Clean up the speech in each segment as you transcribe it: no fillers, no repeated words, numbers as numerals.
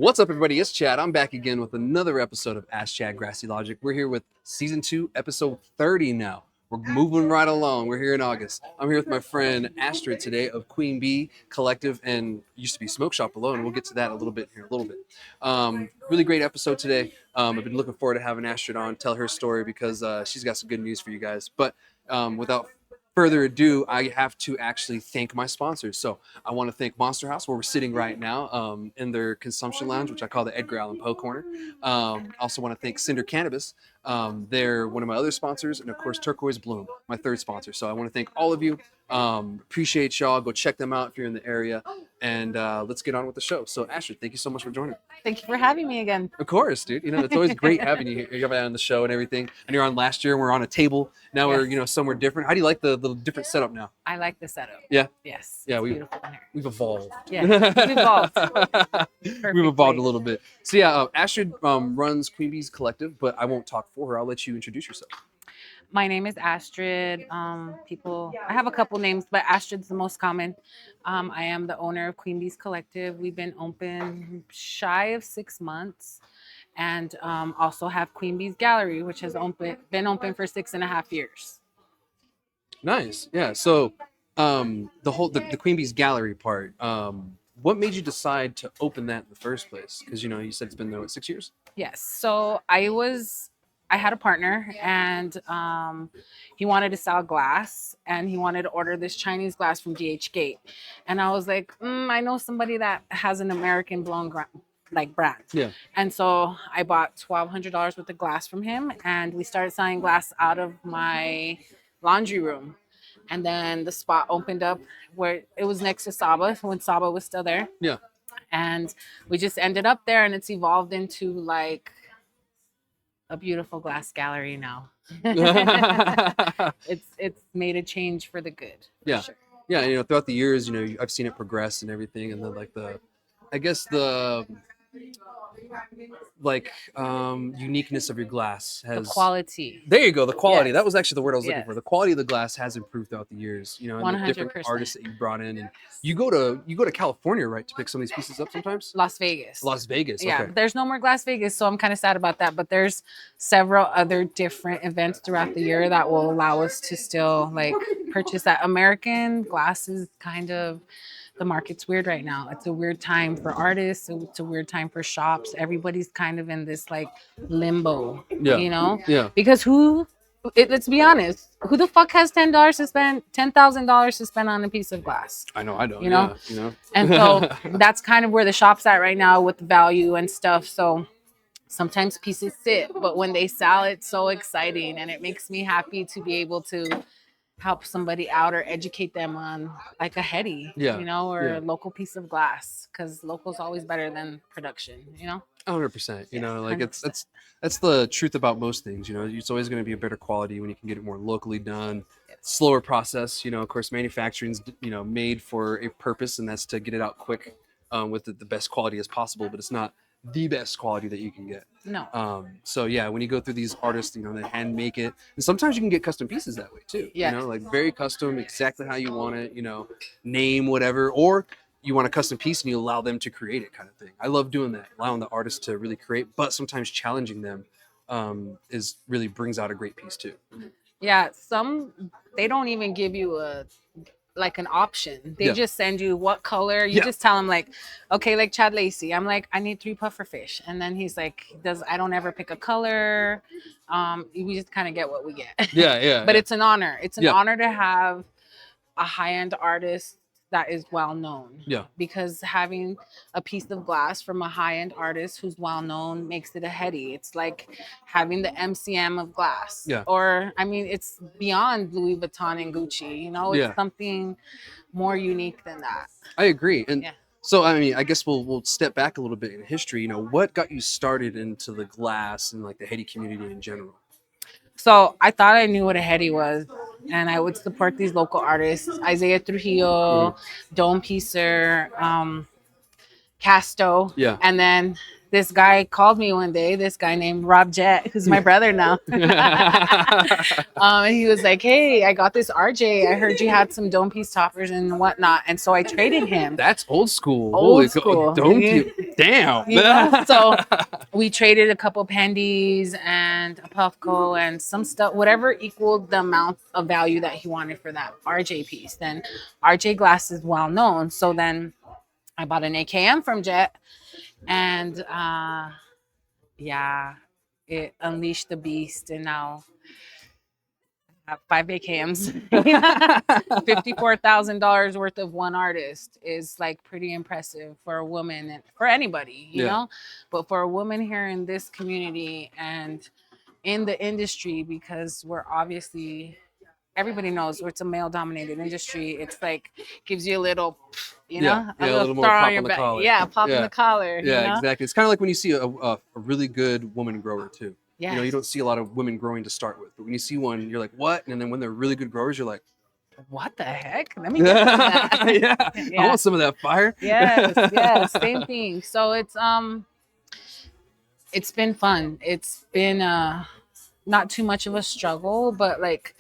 What's up, everybody? It's Chad. I'm back again with another episode of Ask Chad Grassy Logic. We're here with season 2, episode 30 now. We're moving right along. We're here in August. I'm here with my friend Astrid today of Queen Bee Collective and used to be Smoke Shop Below, and we'll get to that a little bit here in a little bit. Really great episode today. I've been looking forward to having Astrid on, tell her story because she's got some good news for you guys. But without further ado, I have to actually thank my sponsors. So I want to thank Monster House, where we're sitting right now in their consumption lounge, which I call the Edgar Allan Poe corner. I also want to thank Cinder Cannabis. They're one of my other sponsors, and of course Turquoise Bloom, my third sponsor. So I want to thank all of you. Appreciate y'all. Go check them out if you're in the area, and let's get on with the show. So Astrid, thank you so much for joining. Thank you for having me again. Of course, dude. You know, it's always great having you here. You're on the show and everything. And you're on last year, and we're on a table. Now we're, somewhere different. How do you like the different setup now? I like the setup. Yeah? Yes. Yeah, beautiful in here. we've evolved. Yeah, we've evolved. We've evolved a little bit. So yeah, Astrid runs Queen Bee's Collective, but I won't talk for her. I'll let you introduce yourself. My name is Astrid. I have a couple names, but Astrid's the most common. I am the owner of Queen Bee's Collective. We've been open shy of 6 months, and also have Queen Bee's Gallery, which has been open for 6.5 years. Nice. Yeah. So the Queen Bee's Gallery part, what made you decide to open that in the first place? Because you said it's been there 6 years. Yes. So I had a partner, and he wanted to sell glass, and he wanted to order this Chinese glass from DH Gate. And I was like, I know somebody that has an American blown brand. Yeah. And so I bought $1,200 worth of glass from him, and we started selling glass out of my laundry room. And then the spot opened up where it was next to Saba, when Saba was still there. Yeah. And we just ended up there, and it's evolved into like a beautiful glass gallery now. It's made a change for the good. Yeah. Sure. Yeah. Throughout the years, I've seen it progress and everything. And then uniqueness of your glass has The quality. There you go. The quality. Yes. That was actually the word I was looking Yes. for. The quality of the glass has improved throughout the years, and the different 100%. artists that you brought in. And you go to California, right, to pick some of these pieces up sometimes? Las Vegas. Las Vegas. Yeah, Okay. there's no more Las Vegas, so I'm kind of sad about that. But there's several other different events throughout the year that will allow us to still purchase that. American glass is kind of, the market's weird right now. It's a weird time for artists. It's a weird time for shops. Everybody's kind of in this limbo, Yeah. Yeah. Because let's be honest, who the fuck has $10,000 to spend on a piece of glass? I know. I don't. Yeah. And so that's kind of where the shop's at right now with the value and stuff. So sometimes pieces sit, but when they sell, it's so exciting, and it makes me happy to be able to help somebody out or educate them on a heady, or a local piece of glass, because local's always better than production, 100%. Yeah, 100%. That's the truth about most things. It's always going to be a better quality when you can get it more locally done. Slower process. Of course, manufacturing's made for a purpose, and that's to get it out quick with the best quality as possible. But it's not the best quality that you can get. No. So yeah, when you go through these artists, they hand make it, and sometimes you can get custom pieces that way too. Yeah. Very custom, exactly how you want it. Name whatever, or you want a custom piece and you allow them to create it, kind of thing. I love doing that, allowing the artist to really create, but sometimes challenging them really brings out a great piece too. Yeah, they don't even give you an option. They just send you what color. You just tell them okay, like Chad Lacey, I'm I need 3 puffer fish, and then he's I don't ever pick a color. We just kind of get what we get. Yeah. But it's an honor. It's an honor to have a high-end artist that is well known. Yeah. Because having a piece of glass from a high-end artist who's well known makes it a heady. It's like having the MCM of glass. Yeah. Or it's beyond Louis Vuitton and Gucci. It's something more unique than that. I agree. And so I guess we'll step back a little bit in history. What got you started into the glass and the heady community in general? So I thought I knew what a heady was, and I would support these local artists: Isaiah Trujillo, Dome Piecer, Casto. Yeah. And then this guy called me one day, this guy named Rob Jett, who's my brother now. And he was like, hey, I got this RJ. I heard you had some dome piece toppers and whatnot. And so I traded him. That's old school. Old school. Don't you? Damn. You know? So we traded a couple Pandies and a Puffco and some stuff, whatever equaled the amount of value that he wanted for that RJ piece. Then RJ Glass is well known. So then I bought an AKM from Jet, and yeah, it unleashed the beast, and now I have 5 AKMs. $54,000 worth of one artist is like pretty impressive for a woman and for anybody, you know, but for a woman here in this community and in the industry, because we're obviously, everybody knows it's a male dominated industry. It's like gives you a little, you know, a little more pop on the collar. Yeah, pop in the collar. Yeah, you know? exactly. It's kind of like when you see a really good woman grower too. Yes. You know, you don't see a lot of women growing to start with, but when you see one, you're like, what? And then when they're really good growers, you're like, what the heck? Let me get some of that. I want some of that fire. Yes, same thing. So it's been fun. It's been not too much of a struggle, but like,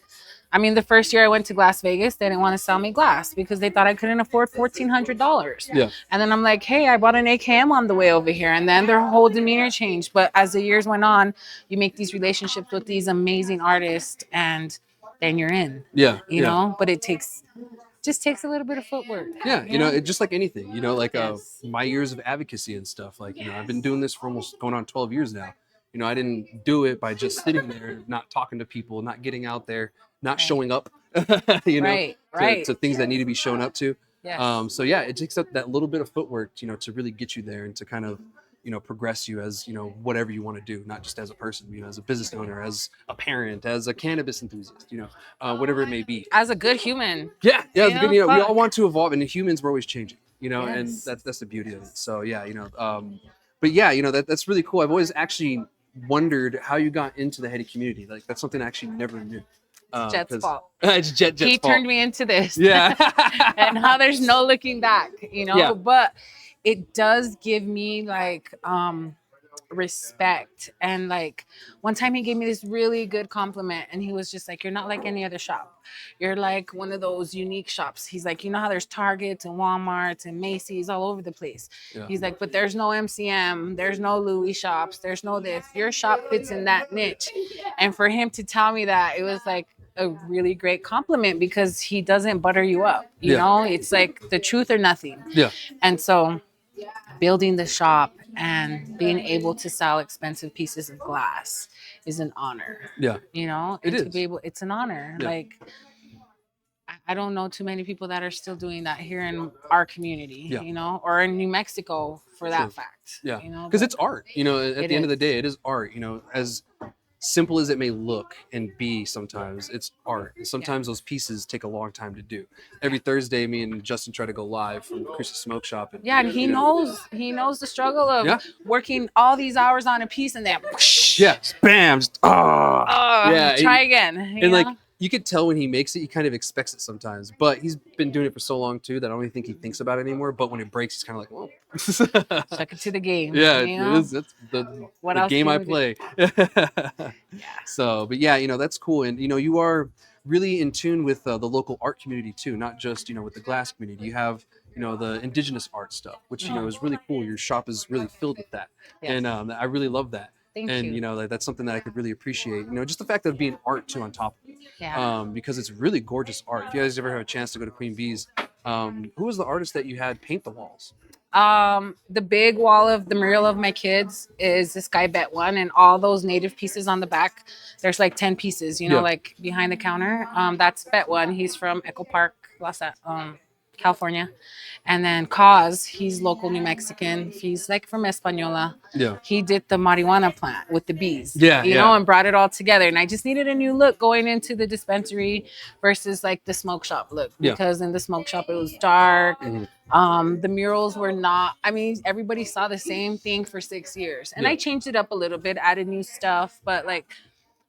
I mean, the first year I went to Glass Vegas, they didn't want to sell me glass because they thought I couldn't afford $1,400. Yeah. And then I'm like, hey, I bought an AKM on the way over here. And then their whole demeanor changed. But as the years went on, you make these relationships with these amazing artists, and then you're in. Yeah. You know, but it just takes a little bit of footwork. Yeah, you know, it, just like anything, you know, like my years of advocacy and stuff, like, you know, I've been doing this for almost going on 12 years now. You know, I didn't do it by just sitting there, not talking to people, not getting out there, not showing up, you know, to things that need to be shown up to. Yes. So yeah, it takes up that little bit of footwork, you know, to really get you there and to kind of, you know, progress you as, you know, whatever you want to do, not just as a person, you know, as a business owner, as a parent, as a cannabis enthusiast, you know, whatever it may be. As a good human. Yeah, you know, we all want to evolve, and humans were always changing, you know, and that's the beauty of it. So yeah, you know, but yeah, you know, that's really cool. I've always actually wondered how you got into the heady community. Like that's something I actually never knew. Jet's fault. It's Jet's he fault. Turned me into this. Yeah. And now there's no looking back, you know, Yeah. but it does give me like respect. And like one time he gave me this really good compliment, and he was just like, you're not like any other shop. You're like one of those unique shops. He's like, you know how there's Targets and Walmarts and Macy's all over the place. Yeah. He's like, but there's no MCM, there's no Louis shops, there's no this. Your shop fits in that niche. And for him to tell me that, it was like a really great compliment, because he doesn't butter you up, you know. It's like the truth or nothing. Yeah. And so building the shop and being able to sell expensive pieces of glass is an honor. Yeah. You know, it is. To be able, it's an honor. Yeah. Like I don't know too many people that are still doing that here in our community, you know, or in New Mexico for that fact. Yeah. You know, because it's art, you know, at the end of the day, it is art, you know, as simple as it may look and be, sometimes it's art. And sometimes those pieces take a long time to do. Every Thursday, me and Justin try to go live from Cruces Smoke Shop. And, and he knows the struggle of working all these hours on a piece, and then bam, just, try again. And like, you could tell when he makes it, he kind of expects it sometimes, but he's been doing it for so long too that I don't even think he thinks about it anymore. But when it breaks, he's kind of like, "Whoa!" Stuck it to the game. Yeah, you know? it is. That's the game I play. So, but yeah, you know, that's cool, and you know, you are really in tune with the local art community too, not just, you know, with the glass community. You have, you know, the indigenous art stuff, which you know is really cool. Your shop is really filled with that, and I really love that. Thank and you. You know, that's something that I could really appreciate. You know, just the fact of being art too on top of it. Yeah. Because it's really gorgeous art. If you guys ever have a chance to go to Queen Bee's, who was the artist that you had paint the walls? The big wall of the mural of my kids is this guy Bet One, and all those native pieces on the back. There's like 10 pieces, you know, like behind the counter. That's Bet One. He's from Echo Park, California. And then Cause, he's local New Mexican. He's like from Española. Yeah. He did the marijuana plant with the bees. Yeah. You know, and brought it all together. And I just needed a new look going into the dispensary versus like the smoke shop look. Because in the smoke shop it was dark. Mm-hmm. The murals were not, I mean, everybody saw the same thing for 6 years. And I changed it up a little bit, added new stuff, but like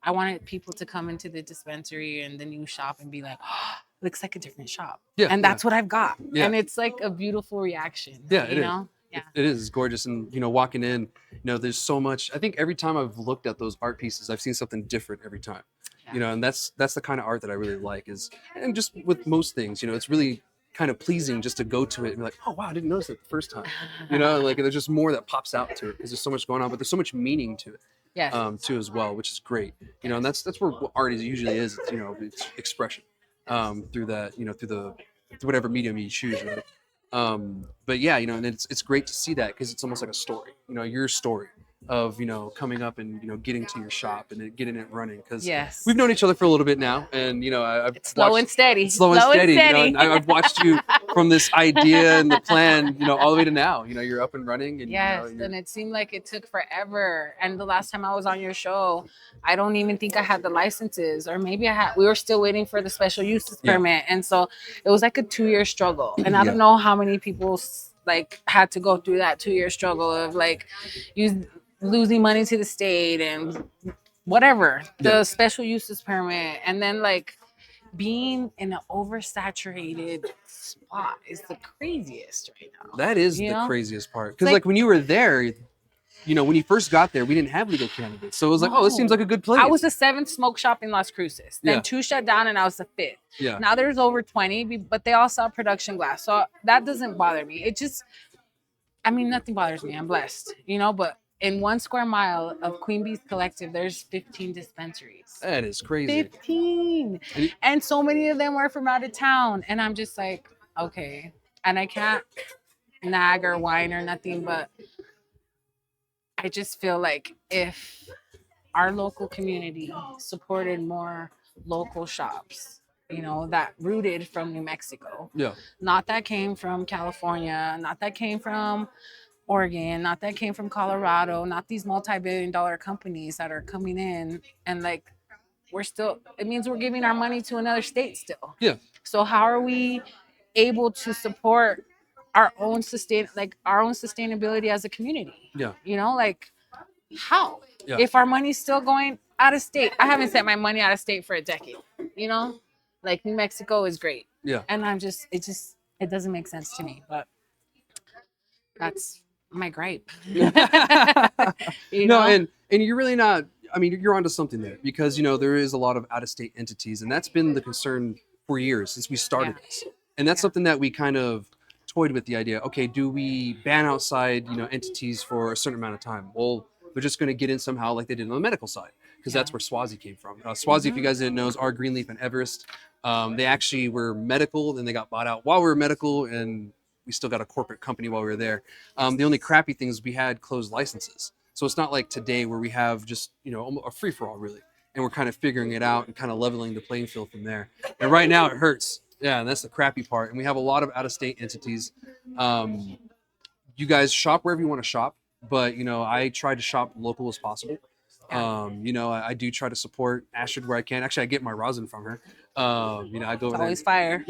I wanted people to come into the dispensary and the new shop and be like, oh, looks like a different shop. Yeah. And that's what I've got. Yeah. And it's like a beautiful reaction. Yeah, you know? Yeah. It is gorgeous, and walking in, there's so much. I think every time I've looked at those art pieces, I've seen something different every time. Yeah. And that's the kind of art that I really like. And just with most things, it's really kind of pleasing just to go to it and be like, oh wow, I didn't notice it the first time. Like there's just more that pops out to it because there's so much going on, but there's so much meaning to it. Yes. Too as well, which is great. And that's where art usually is. It's expression through that. Through whatever medium you choose. Right? But yeah, and it's great to see that because it's almost like a story. Your story of coming up and getting to your shop and then getting it running because Yes. we've known each other for a little bit now, and I've It's slow and steady. Slow and steady. And I've watched you from this idea and the plan, all the way to now. You're up and running, and yes, and it seemed like it took forever. And the last time I was on your show, I don't even think I had the licenses, or maybe I had. We were still waiting for the special uses permit, and so it was like a 2-year struggle. And I don't know how many people like had to go through that 2-year struggle of like losing money to the state and whatever, the special uses permit, and then like being in an oversaturated spot is the craziest right now. That is the craziest part. Because like when you were there, when you first got there, we didn't have legal cannabis. So it was like, oh, this seems like a good place. I was the 7th smoke shop in Las Cruces. Then 2 shut down and I was the 5th. Yeah. Now there's over 20, but they all sell production glass. So that doesn't bother me. It just, nothing bothers me. I'm blessed, but in 1 square mile of Queen Bee's Collective, there's 15 dispensaries. That is crazy. 15. And so many of them are from out of town. And I'm just like, okay. And I can't nag or whine or nothing, but I just feel like if our local community supported more local shops, that rooted from New Mexico. Yeah. Not that came from California, not that came from Oregon, not that came from Colorado, not these multi-billion-dollar companies that are coming in and like it means we're giving our money to another state still. Yeah. So how are we able to support our own sustainability as a community? Yeah. Like how? Yeah. If our money's still going out of state. I haven't sent my money out of state for a decade. Like New Mexico is great. Yeah. And it doesn't make sense to me, but that's my gripe. No, and you're really not. You're onto something there because there is a lot of out-of-state entities, and that's been the concern for years since we started this. And that's something that we kind of toyed with the idea. Okay, do we ban outside entities for a certain amount of time? Well, they're just going to get in somehow, like they did on the medical side, because that's where Swazi came from. Swazi, if you guys didn't know, is our Greenleaf and Everest. They actually were medical, then they got bought out while we were medical, and we still got a corporate company while we were there. The only crappy thing is we had closed licenses. So it's not like today where we have just, a free-for-all really. And we're kind of figuring it out and kind of leveling the playing field from there. And right now it hurts. Yeah, and that's the crappy part. And we have a lot of out-of-state entities. You guys shop wherever you want to shop. But, I try to shop local as possible. I do try to support Astrid where I can. Actually, I get my rosin from her. I go over always fire.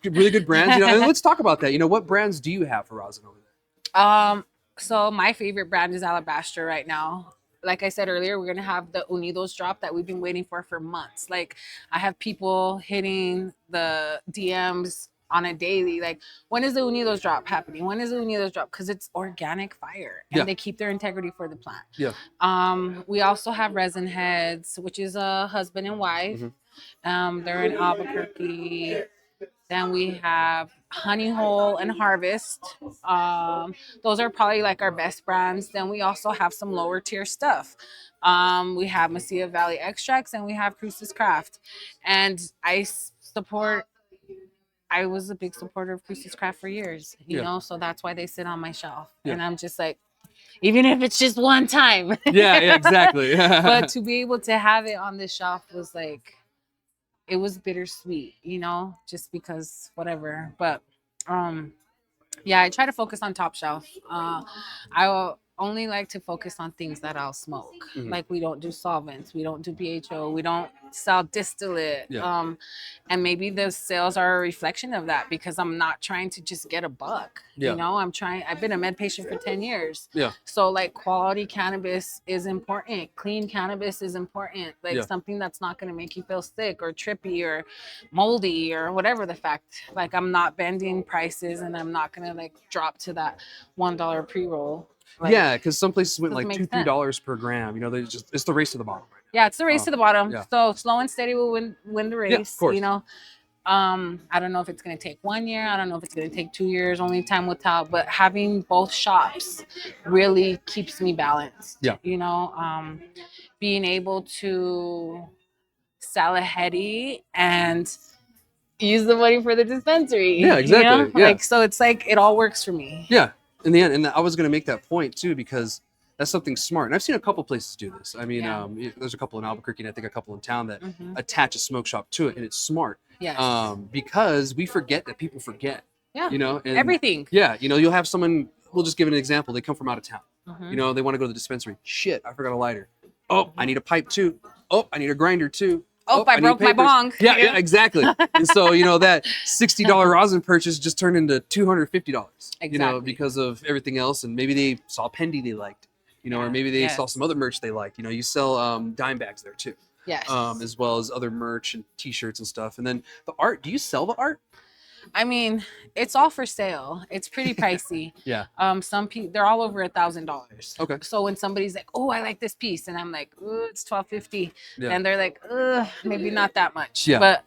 Really good brands. And let's talk about that. What brands do you have for rosin over there? So my favorite brand is Alabaster right now. Like I said earlier, we're going to have the Unidos drop that we've been waiting for months. Like I have people hitting the DMs on a daily, like, when is the Unidos drop happening? When is the Unidos drop? Because it's organic fire and they keep their integrity for the plant. Yeah. We also have Resin Heads, which is a husband and wife. Mm-hmm. They're in Albuquerque. Then we have Honey Hole and Harvest. Those are probably like our best brands. Then we also have some lower tier stuff. We have Mesilla Valley Extracts and we have Cruces Craft. And I was a big supporter of Cruces Craft for years, you know, so that's why they sit on my shelf. Yeah. And I'm just like, even if it's just one time. Yeah, exactly. But to be able to have it on this shelf was like, it was bittersweet, just because whatever. But I try to focus on top shelf. only like to focus on things that I'll smoke. Mhm. Like we don't do solvents, we don't do BHO, we don't sell distillate. Yeah. And maybe the sales are a reflection of that because I'm not trying to just get a buck. Yeah. You know, I've been a med patient for 10 years. Yeah. So like quality cannabis is important. Clean cannabis is important. Like Yeah. something that's not going to make you feel sick or trippy or moldy or whatever the fact. Like I'm not bending prices and I'm not going to like drop to that $1 pre-roll. Like, yeah, because some places went doesn't like make $2-3 per gram. You know, it's the race to the bottom right now. yeah, it's the race to the bottom. Yeah. So slow and steady will win the race. Yeah, of course. You know, I don't know if it's gonna take 1 year. I don't know if it's gonna take 2 years. Only time will tell. But having both shops really keeps me balanced. Yeah. You know, being able to sell a heady and use the money for the dispensary. Yeah, exactly. You know? Yeah. Like so, it's like it all works for me. Yeah, in the end, and I was going to make that point too because that's something smart. And I've seen a couple places do this. I mean, Yeah. there's a couple in Albuquerque and I think a couple in town that Mhm. attach a smoke shop to it, and it's smart. Yes. Because we forget that people forget. Yeah. You know, and Everything. yeah, you know, you'll have someone. We'll just give an example. They come from out of town. Mhm. You know, they want to go to the dispensary. Shit, I forgot a lighter. Oh, I need a pipe too. Oh, I need a grinder too. Oh, I need broke my papers. bong. Yeah, exactly. And so, you know, that $60 rosin purchase just turned into $250, you know, Exactly. because of everything else. And maybe they saw Pendy they liked, you know, or maybe they saw Yes. some other merch they liked. You know, you sell dime bags there too, Yes. as well as other merch and t-shirts and stuff. And then the art, do you sell the art? I mean, it's all for sale. It's pretty pricey. Yeah. Some people they're all over $1,000. Okay. So when somebody's like, "Oh, I like this piece," and I'm like, "Ooh, it's $12.50," Yeah. and they're like, "Ugh, maybe not that much." Yeah. But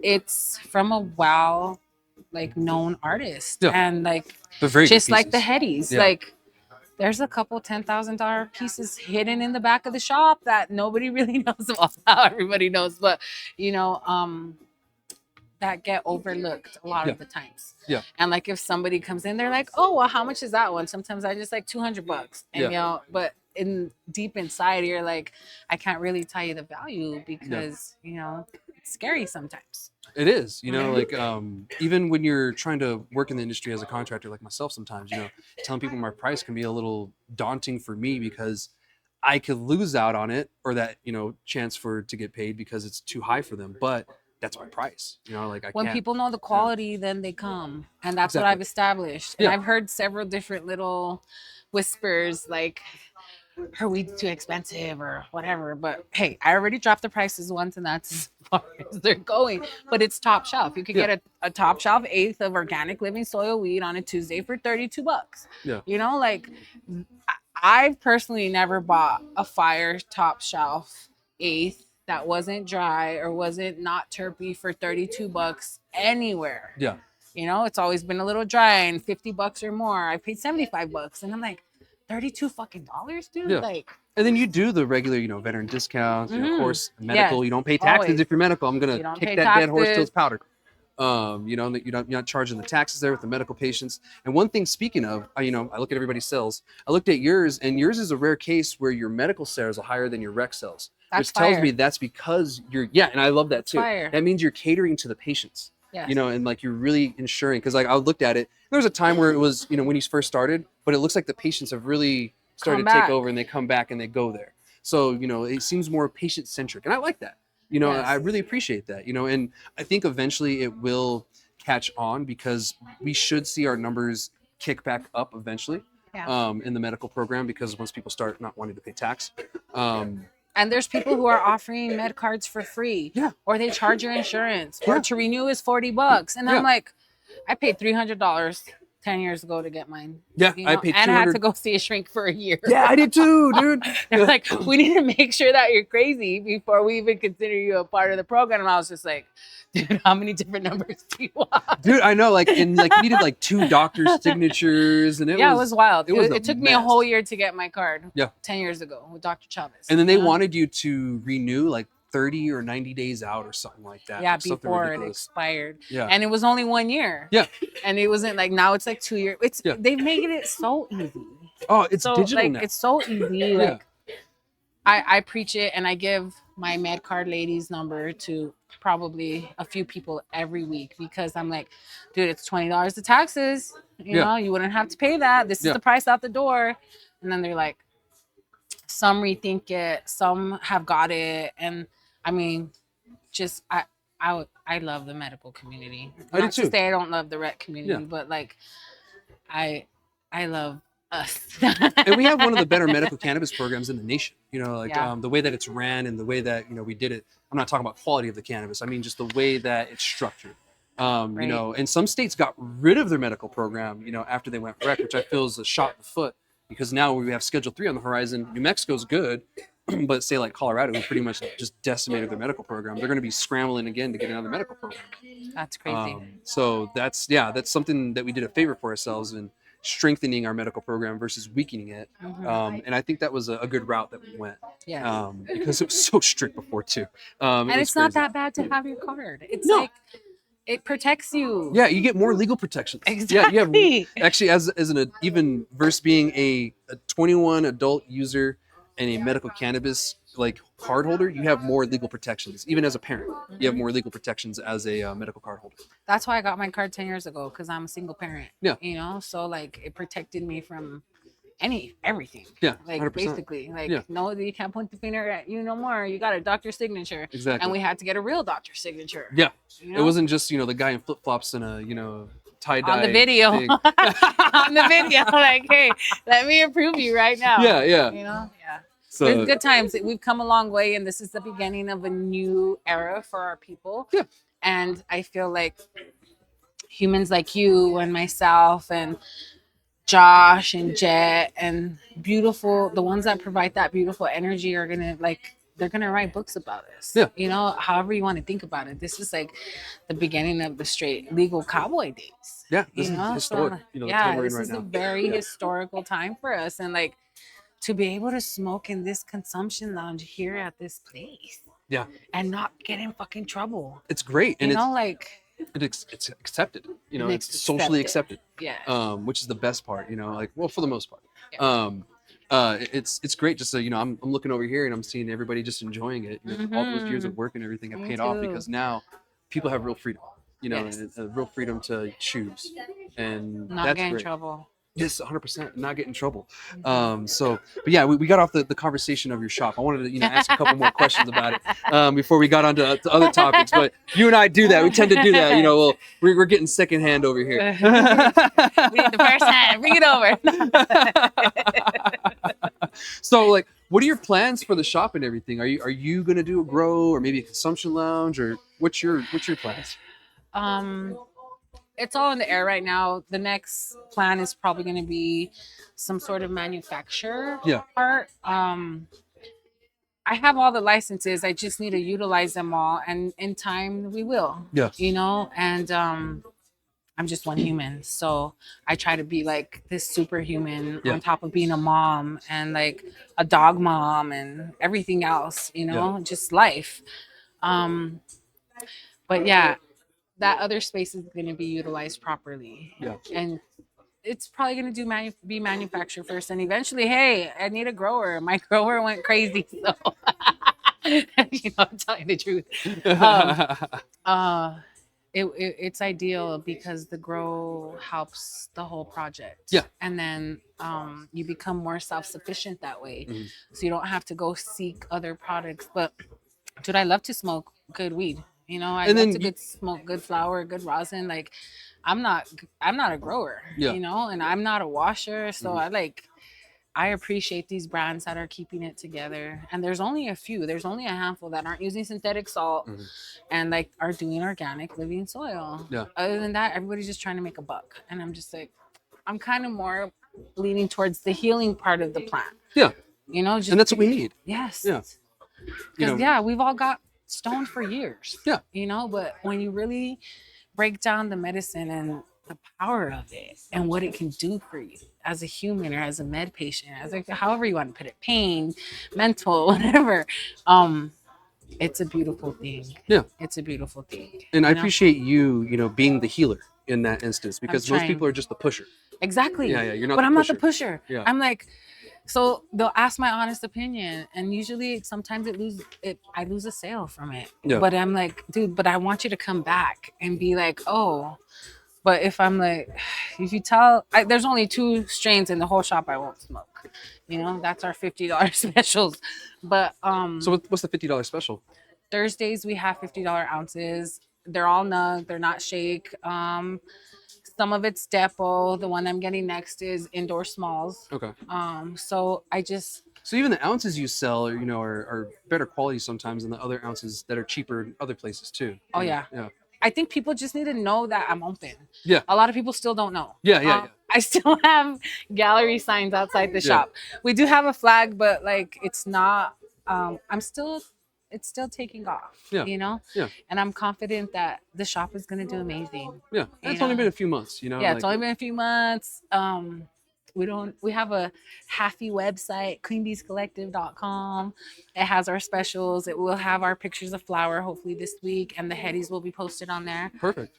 it's from a like known artist, Yeah. and like They're very just good like the pieces. headies, Yeah. like. There's a couple $10,000 pieces hidden in the back of the shop that nobody really knows about. Now everybody knows, but you know, that get overlooked a lot Yeah. of the times. Yeah. And like if somebody comes in, they're like, "Oh, well, how much is that one?" Sometimes I just like $200, and Yeah. you know, but in deep inside, you're like, I can't really tell you the value because you know it's scary sometimes. It is, you know, like even when you're trying to work in the industry as a contractor like myself, sometimes, you know, telling people my price can be a little daunting for me because I could lose out on it or that, you know, chance to get paid because it's too high for them. But that's my price, you know, like I When can't. people know the quality, then they come, and that's what Exactly. I've established. And Yeah. I've heard several different little whispers like, her weed's too expensive or whatever. But hey, I already dropped the prices once, and that's as far as they're going. But it's top shelf. You could Yeah. get a top shelf eighth of organic living soil weed on a Tuesday for $32. Yeah. You know, like I've personally never bought a fire top shelf eighth that wasn't dry or wasn't not terpy for $32 anywhere. Yeah. You know, it's always been a little dry and $50 or more. I paid $75, and I'm like, 32 fucking dollars, dude. Yeah. Like, And then you do the regular, you know, veteran discounts, you know, of Mhm. course, medical. Yes, You don't pay taxes always. if you're medical. I'm You gonna don't kick pay that dead horse till taxes. it's powdered. You know, that you're not charging the taxes there with the medical patients. And one thing, speaking of, you know, I look at everybody's sales. I looked at yours, and yours is a rare case where your medical sales are higher than your rec sales, That's which tells fire. me that's because and I love that too. Fire. That means you're catering to the patients. Yes. You know, and like you're really ensuring, because like I looked at it, there was a time where it was, you know, when you first started, but it looks like the patients have really started Come to take back. over and they come back and they go there. So, you know, it seems more patient centric. And I like that. You know, Yes. I really appreciate that, you know, and I think eventually it will catch on because we should see our numbers kick back up eventually Yeah. in the medical program, because once people start not wanting to pay tax. And there's people who are offering med cards for free. Yeah. Or they charge your insurance. Yeah. Or to renew is $40. And Yeah. I'm like, I paid $300 10 years ago to get mine. Yeah, You I know? paid and I had 200. to go see a shrink for a year. Yeah, I did too, dude. They're like, we need to make sure that you're crazy before we even consider you a part of the program. And I was just like, dude, how many different numbers do you want? Dude, I know, like, and like needed like 2 doctors' signatures, and It was wild. It took me a mess. whole year to get my card. Yeah. 10 years ago with Dr. Chavez. And then they you know? wanted you to renew like 30 or 90 days out or something like that. Yeah, like something before it ridiculous. expired. Yeah. And it was only 1 year. Yeah. And it wasn't like now it's like 2 years. Yeah. They've made it so easy. Oh, it's So digital like now. it's so easy. Yeah. Like I preach it, and I give my med card ladies number to probably a few people every week, because I'm like, dude, it's $20 to taxes. You Yeah. know, you wouldn't have to pay that. This Yeah. is the price out the door. and then they're like, some rethink it, some have got it, and I mean, just I love the medical community. I do Not to too. say I don't love the rec community, Yeah. but like I love us. And we have one of the better medical cannabis programs in the nation. You know, like Yeah. the way that it's ran and the way that, you know, we did it. I'm not talking about quality of the cannabis. I mean, just the way that it's structured. You Right. know, and some states got rid of their medical program, you know, after they went rec, which I feel is a shot in the foot, because now we have Schedule 3 on the horizon. New Mexico's good, but say like Colorado, who pretty much just decimated their medical program, they're going to be scrambling again to get another medical program. That's crazy. So that's something that we did a favor for ourselves in strengthening our medical program versus weakening it. And I think that was a good route that we went. Yeah. Because it was so strict before too. And was it's not crazy. that bad to have your card. It's No. like it protects you. Yeah, you get more legal protections. Exactly. Yeah, you have actually as an even versus being a 21 adult user and a medical cannabis like card holder, you have more legal protections. Even as a parent, you have more legal protections as a medical card holder. That's why I got my card 10 years ago, because I'm a single parent. Yeah. You know, so like it protected me from everything. Yeah, like 100%. basically, like Yeah. no, you can't point the finger at you no more. You got a doctor's signature. Exactly. And we had to get a real doctor's signature. Yeah. You know? It wasn't just, you know, the guy in flip flops and a, you know, tie dye on the video. On the video, like, hey, let me approve you right now. Yeah, yeah. You know, yeah. So There's good times. We've come a long way, and this is the beginning of a new era for our people. Yeah. And I feel like humans like you and myself and Josh and Jet and beautiful, the ones that provide that beautiful energy are gonna they're gonna write books about us. Yeah. You know, however you want to think about it. This is like the beginning of the straight legal cowboy days. Yeah, this You is know? historic. So, You know, the time we're in this right is now. a very historical time for us, and like to be able to smoke in this consumption lounge here at this place. Yeah. And not get in fucking trouble. It's great, and You know, like it's accepted. You know, It's it's socially accepted. yeah. Which is the best part. You know, like, well, for the most part. Yeah. It's great. Just so you know, I'm looking over here and I'm seeing everybody just enjoying it. You know, all those years of work and everything have Me paid off too. because now people have real freedom. You know, Yes. and real freedom to choose, and Not that's get in great. trouble. Yes, 100%. Not get in trouble. So, but yeah, we got off the conversation of your shop. I wanted to, you know, ask a couple more questions about it before we got on to other topics. But you and I do that. We tend to do that. You know, we're getting secondhand over here. We need the first hand. Bring it over. So, like, what are your plans for the shop and everything? Are you gonna do a grow or maybe a consumption lounge, or what's your plans? It's all in the air right now. The next plan is probably going to be some sort of manufacture part. I have all the licenses. I just need to utilize them all, and in time we will. Yeah. You know, and I'm just one human, so I try to be like this superhuman on top of being a mom and like a dog mom and everything else. You know, just life. But yeah. That other space is going to be utilized properly. Yeah. And it's probably going to be manufactured first. And eventually, hey, I need a grower. My grower went crazy. So, you know, I'm telling the truth. It's ideal because the grow helps the whole project. Yeah. And then you become more self-sufficient that way. Mm-hmm. So you don't have to go seek other products. But, dude, I love to smoke good weed. You know, I love to smoke good flower, good rosin. Like, I'm not a grower, you know, and I'm not a washer. So I appreciate these brands that are keeping it together. And there's only a few. There's only a handful that aren't using synthetic salt and like are doing organic living soil. Yeah. Other than that, everybody's just trying to make a buck. And I'm just like, I'm kind of more leaning towards the healing part of the plant. Yeah. You know, and that's what we need. Yes. Yeah. Because we've all got stoned for years. Yeah. You know, but when you really break down the medicine and the power of it and what it can do for you as a human or as a med patient, as like however you want to put it, pain, mental, whatever. It's a beautiful thing. Yeah. It's a beautiful thing. And I appreciate you know, being the healer in that instance, because most people are just the pusher. Exactly. Yeah, you're not. But I'm not the pusher. Yeah. I'm like, so they'll ask my honest opinion, and usually sometimes I lose a sale from it. Yeah. But I'm like, dude, but I want you to come back and be like, oh, But if I'm like, if you tell, there's only 2 strains in the whole shop I won't smoke. You know, that's our $50 specials. But So what's the $50 special? Thursdays we have $50 ounces. They're all nug. They're not shake. Some of it's Depo. The one I'm getting next is indoor smalls. Okay. So I just. So even the ounces you sell, are better quality sometimes than the other ounces that are cheaper in other places too. Oh yeah. Yeah. I think people just need to know that I'm open. Yeah. A lot of people still don't know. Yeah. I still have gallery signs outside the shop. We do have a flag, but like it's not. It's still taking off. Yeah. You know. Yeah. And I'm confident that the shop is gonna do amazing. Yeah. And it's only been a few months. Yeah, it's only been a few months. We have a halfy website, queenbeescollective.com. It has our specials. It will have our pictures of flower hopefully this week, and the headies will be posted on there. Perfect.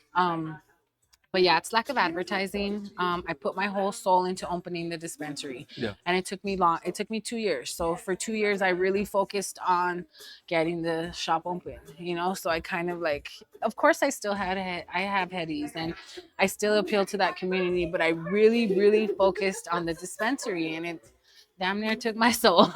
But yeah, it's lack of advertising. I put my whole soul into opening the dispensary. Yeah. And it took me long. It took me 2 years. So for 2 years, I really focused on getting the shop open, So I kind of like, of course I still I have headies and I still appeal to that community, but I really, really focused on the dispensary, and it damn near took my soul.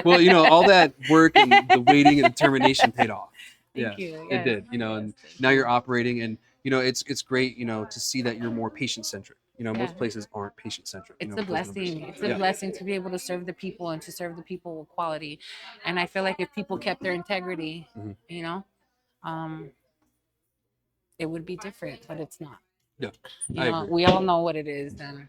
Well, all that work and the waiting and determination paid off. Thank you. It did, and now you're operating, and it's great, to see that you're more patient centric. Most places aren't patient centric. It's a blessing. It's a blessing to be able to serve the people and to serve the people with quality. And I feel like if people kept their integrity, it would be different, but it's not. Yeah. We all know what it is, and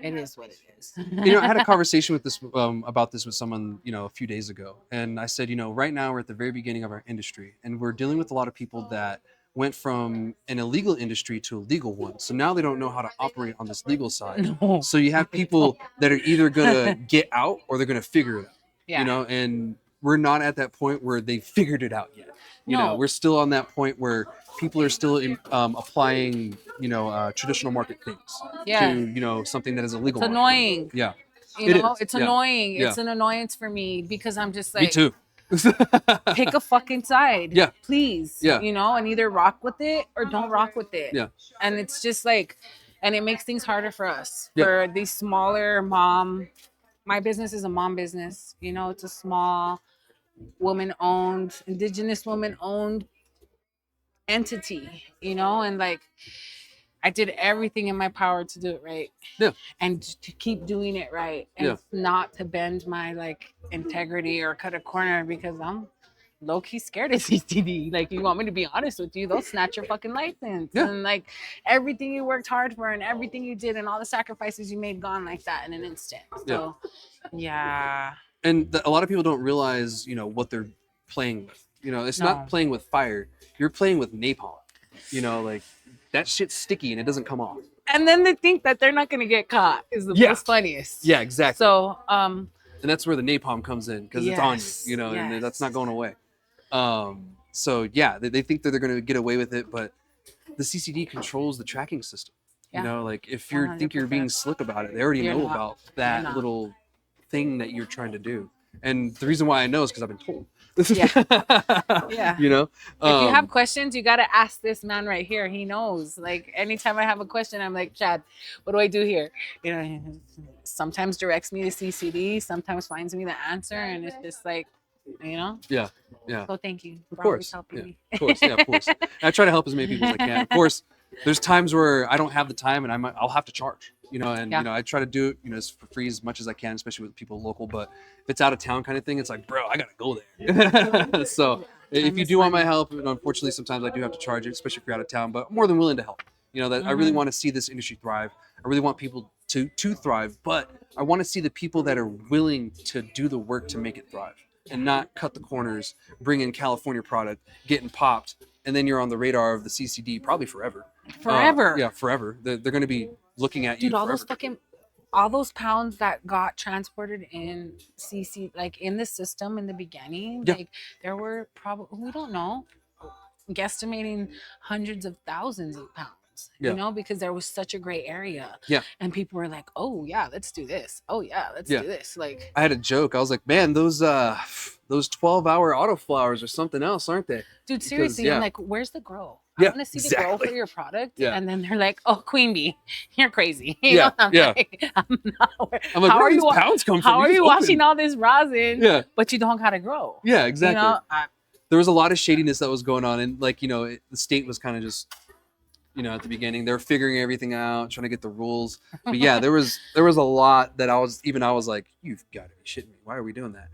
it is what it is. I had a conversation with this about this with someone, a few days ago, and I said, right now we're at the very beginning of our industry, and we're dealing with a lot of people that went from an illegal industry to a legal one. So now they don't know how to operate on this legal side. No. So you have people that are either gonna get out or they're gonna figure it out. Yeah. And we're not at that point where they figured it out yet. We're still on that point where people are still applying, traditional market things to, something that is illegal. It's annoying. Yeah. It's annoying. Yeah. It's an annoyance for me because I'm just like, me too. Pick a fucking side. Yeah. Please. Yeah. And either rock with it or don't rock with it. Yeah. And it's just like, and it makes things harder for us. Yeah. For these smaller my business is a mom business. It's a small woman-owned, indigenous woman-owned entity, and like I did everything in my power to do it right. Yeah. And to keep doing it right. And not to bend my like integrity or cut a corner because I'm low-key scared of CCD. Like, you want me to be honest with you, they'll snatch your fucking license. Yeah. And like everything you worked hard for and everything you did and all the sacrifices you made gone like that in an instant. So yeah. And a lot of people don't realize, what they're playing with. It's not playing with fire. You're playing with napalm. Like that shit's sticky and it doesn't come off. And then they think that they're not going to get caught is the most funniest. Yeah, exactly. So, and that's where the napalm comes in because it's on you, and that's not going away. So yeah, they think that they're going to get away with it, but the CCD controls the tracking system. Like if you think you're being slick about it, they already know about that little thing that you're trying to do. And the reason why I know is because I've been told. Yeah. If you have questions, you got to ask this man right here. He knows. Like anytime I have a question, I'm like, Chad, what do I do here? Sometimes directs me to CCD, sometimes finds me the answer, and it's just like, Yeah. So thank you. Of course. Me. Of course. Yeah, of course. I try to help as many people as I can. Of course, there's times where I don't have the time and I'll have to charge. I try to do it, for free as much as I can, especially with people local. But if it's out of town kind of thing, it's like, bro, I gotta go there. So if you do want my help, unfortunately, sometimes I do have to charge it, especially if you're out of town. But I'm more than willing to help. That I really want to see this industry thrive. I really want people to thrive, but I want to see the people that are willing to do the work to make it thrive and not cut the corners, bring in California product, getting popped, and then you're on the radar of the CCD probably forever. Forever. Forever. They're going to be looking at you. Dude, all those pounds that got transported in CC, like in the system in the beginning, like there were probably, we don't know, guesstimating hundreds of thousands of pounds. Because there was such a gray area. Yeah. And people were like, oh yeah, let's do this. Oh yeah, let's do this. Like I had a joke. I was like, man, those 12-hour auto flowers are something else, aren't they? Dude, seriously, I'm like, where's the grow? I want to see the growth of your product. Yeah. And then they're like, oh, Queen Bee, you're crazy. I'm like, I'm like, where are these pounds come from? How are you washing all this rosin? Yeah. But you don't know how to grow. Yeah, exactly. You know, there was a lot of shadiness that was going on, and like, the state was kind of just, at the beginning, they were figuring everything out, trying to get the rules. But yeah, there was a lot that I was like, you've got to be shitting me. Why are we doing that?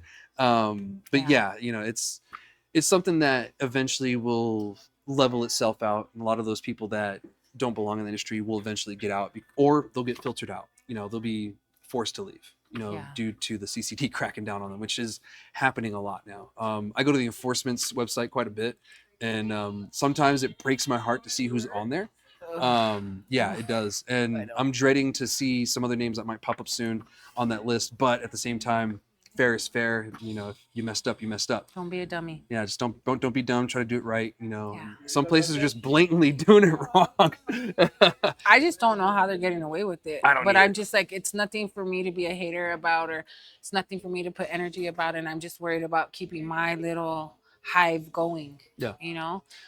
But yeah, it's something that eventually will level itself out, and a lot of those people that don't belong in the industry will eventually get out, or they'll get filtered out. They'll be forced to leave, due to the CCD cracking down on them, which is happening a lot now. I go to the enforcement's website quite a bit, and sometimes it breaks my heart to see who's on there. Yeah, it does. And I'm dreading to see some other names that might pop up soon on that list. But at the same time, fair is fair. If you messed up, you messed up. Don't be a dummy. Yeah, just don't be dumb. Try to do it right. Some places are just blatantly doing it wrong. I just don't know how they're getting away with it. But I'm just like, it's nothing for me to be a hater about, or it's nothing for me to put energy about. And I'm just worried about keeping my little hive going. Yeah.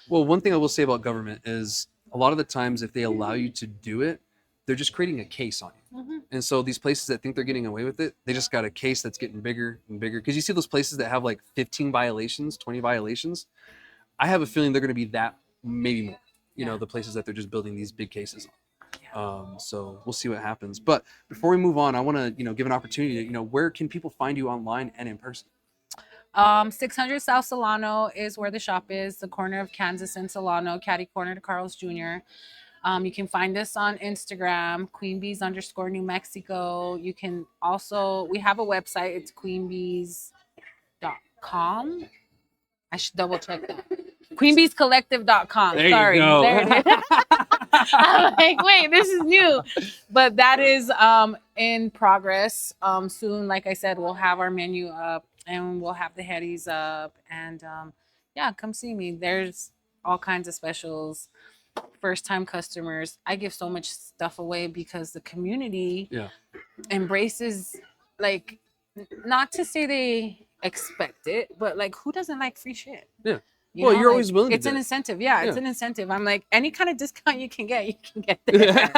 Well, one thing I will say about government is a lot of the times, if they allow you to do it, they're just creating a case on you. Mm-hmm. And so these places that think they're getting away with it, they just got a case that's getting bigger and bigger. Because you see those places that have like 15 violations, 20 violations. I have a feeling they're going to be that, maybe more, the places that they're just building these big cases on. So we'll see what happens. But before we move on, I want to, give an opportunity to, where can people find you online and in person? 600 South Solano is where the shop is, the corner of Kansas and Solano, catty corner to Carl's Jr. You can find us on Instagram, queenbees_New Mexico. You can also, we have a website, it's queenbees.com. I should double check that. queenbeescollective.com. There you go. There it is. I'm like, wait, this is new. But that is in progress. Soon, like I said, we'll have our menu up and we'll have the headies up. And come see me. There's all kinds of specials. First time customers. I give so much stuff away because the community embraces, like, not to say they expect it, but like, who doesn't like free shit? Yeah. You're always willing. It's an incentive. Yeah, it's an incentive. I'm like, any kind of discount you can get there.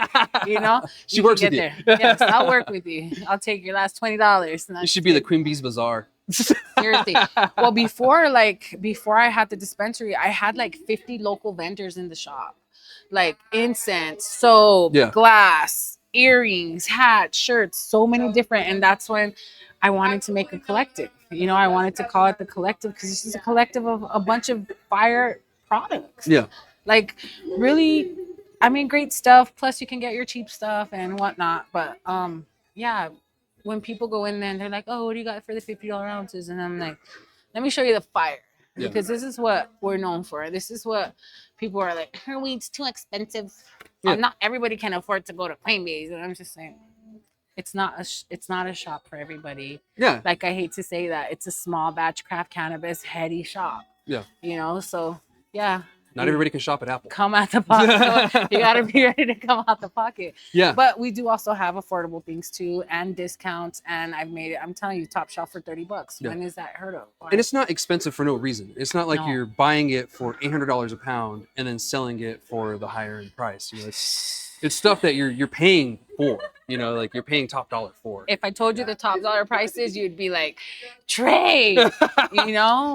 She works with you. There. Yes, I'll work with you. I'll take your last $20. You should be the Queen Bee's Bazaar. Seriously. Well, before I had the dispensary, I had like 50 local vendors in the shop, like incense, soap, glass, earrings, hats, shirts, so many different. And that's when I wanted to make a collective. I wanted to call it the collective because it's just a collective of a bunch of fire products. Yeah. Like, really, great stuff. Plus, you can get your cheap stuff and whatnot. But when people go in there and they're like, oh, what do you got for the $50 ounces? And I'm like, let me show you the fire. Yeah. Because this is what we're known for. This is what people are like, her weed's too expensive. Yeah. Not everybody can afford to go to Queen Bees. And I'm just saying, it's not a shop for everybody. Yeah. Like, I hate to say that. It's a small batch craft cannabis heady shop. Yeah. So, yeah. Not everybody can shop at Apple. Come out the pocket. You got to be ready to come out the pocket. Yeah. But we do also have affordable things too, and discounts. And I've made it, I'm telling you, top shelf for $30. Yeah. When is that heard of? And it's not expensive for no reason. It's not like you're buying it for $800 a pound and then selling it for the higher end price. It's stuff that you're paying for. Like, you're paying top dollar for. If I told you the top dollar prices, you'd be like, Trey, Yeah,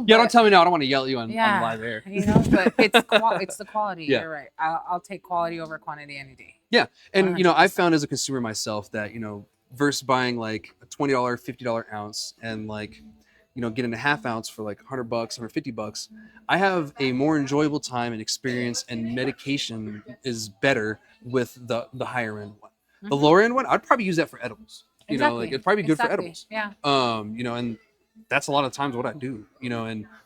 don't tell me now. I don't want to yell at you on live air. But it's the quality. Yeah. You're right. I'll take quality over quantity any day. Yeah. And, 100%. I've found as a consumer myself that, versus buying like a $20, $50 ounce and like, getting a half ounce for like $100, $150, I have a more enjoyable time and experience, and medication is better with the higher end one. The lower end one, I'd probably use that for edibles. Exactly. It'd probably be good for edibles. Yeah. And that's a lot of times what I do,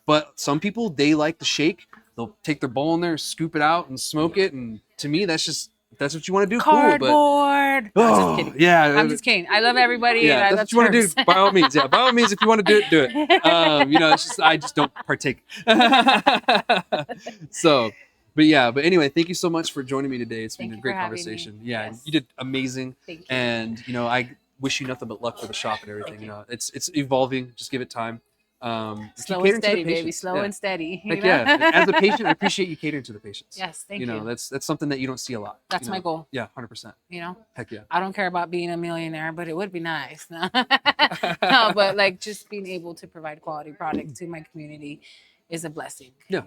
but some people, they like the shake. They'll take their bowl in there, scoop it out and smoke it. And to me, that's what you want to do. Cardboard. Cool, but I'm just kidding. Yeah. I'm just kidding. I love everybody. Yeah, and that's what you want to do. By all means. Yeah. By all means, if you want to do it, do it. It's just, I just don't partake. But anyway, thank you so much for joining me today. It's been a great conversation. Yeah, yes. You did amazing. Thank you. And I wish you nothing but luck for the shop and everything. It's evolving. Just give it time. Slow and steady, baby. Slow Yeah. and steady. Heck yeah. As a patient, I appreciate you catering to the patients. Yes, thank you. That's something that you don't see a lot. That's my goal. Yeah, 100%. Heck yeah. I don't care about being a millionaire, but it would be nice. No, but like just being able to provide quality product to my community is a blessing. Yeah.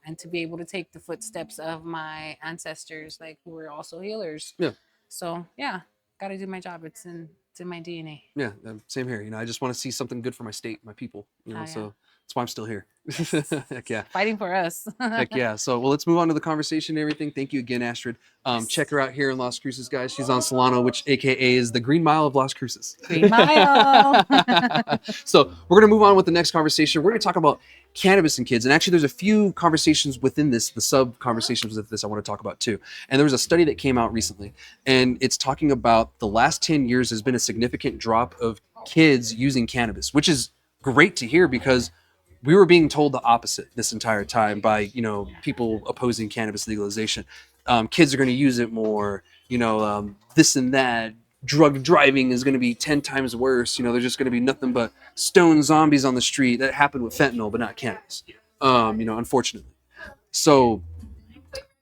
And to be able to take the footsteps of my ancestors, like who were also healers. Yeah. So yeah, got to do my job. It's in my DNA. Yeah, same here. I just want to see something good for my state, my people. So that's why I'm still here. Yes. Heck yeah. Fighting for us. Heck yeah. So, well, let's move on to the conversation and everything. Thank you again, Astrid. Check her out here in Las Cruces, guys. She's on Solano, which AKA is the Green Mile of Las Cruces. Green Mile. So we're going to move on with the next conversation. We're going to talk about cannabis and kids. And actually, there's a few conversations within this, the sub conversations of this I want to talk about too. And there was a study that came out recently, and it's talking about the last 10 years has been a significant drop of kids using cannabis, which is great to hear because we were being told the opposite this entire time by, people opposing cannabis legalization. Kids are going to use it more, this and that. Drug driving is going to be 10 times worse. There's just going to be nothing but stone zombies on the street. That happened with fentanyl, but not cannabis, unfortunately. So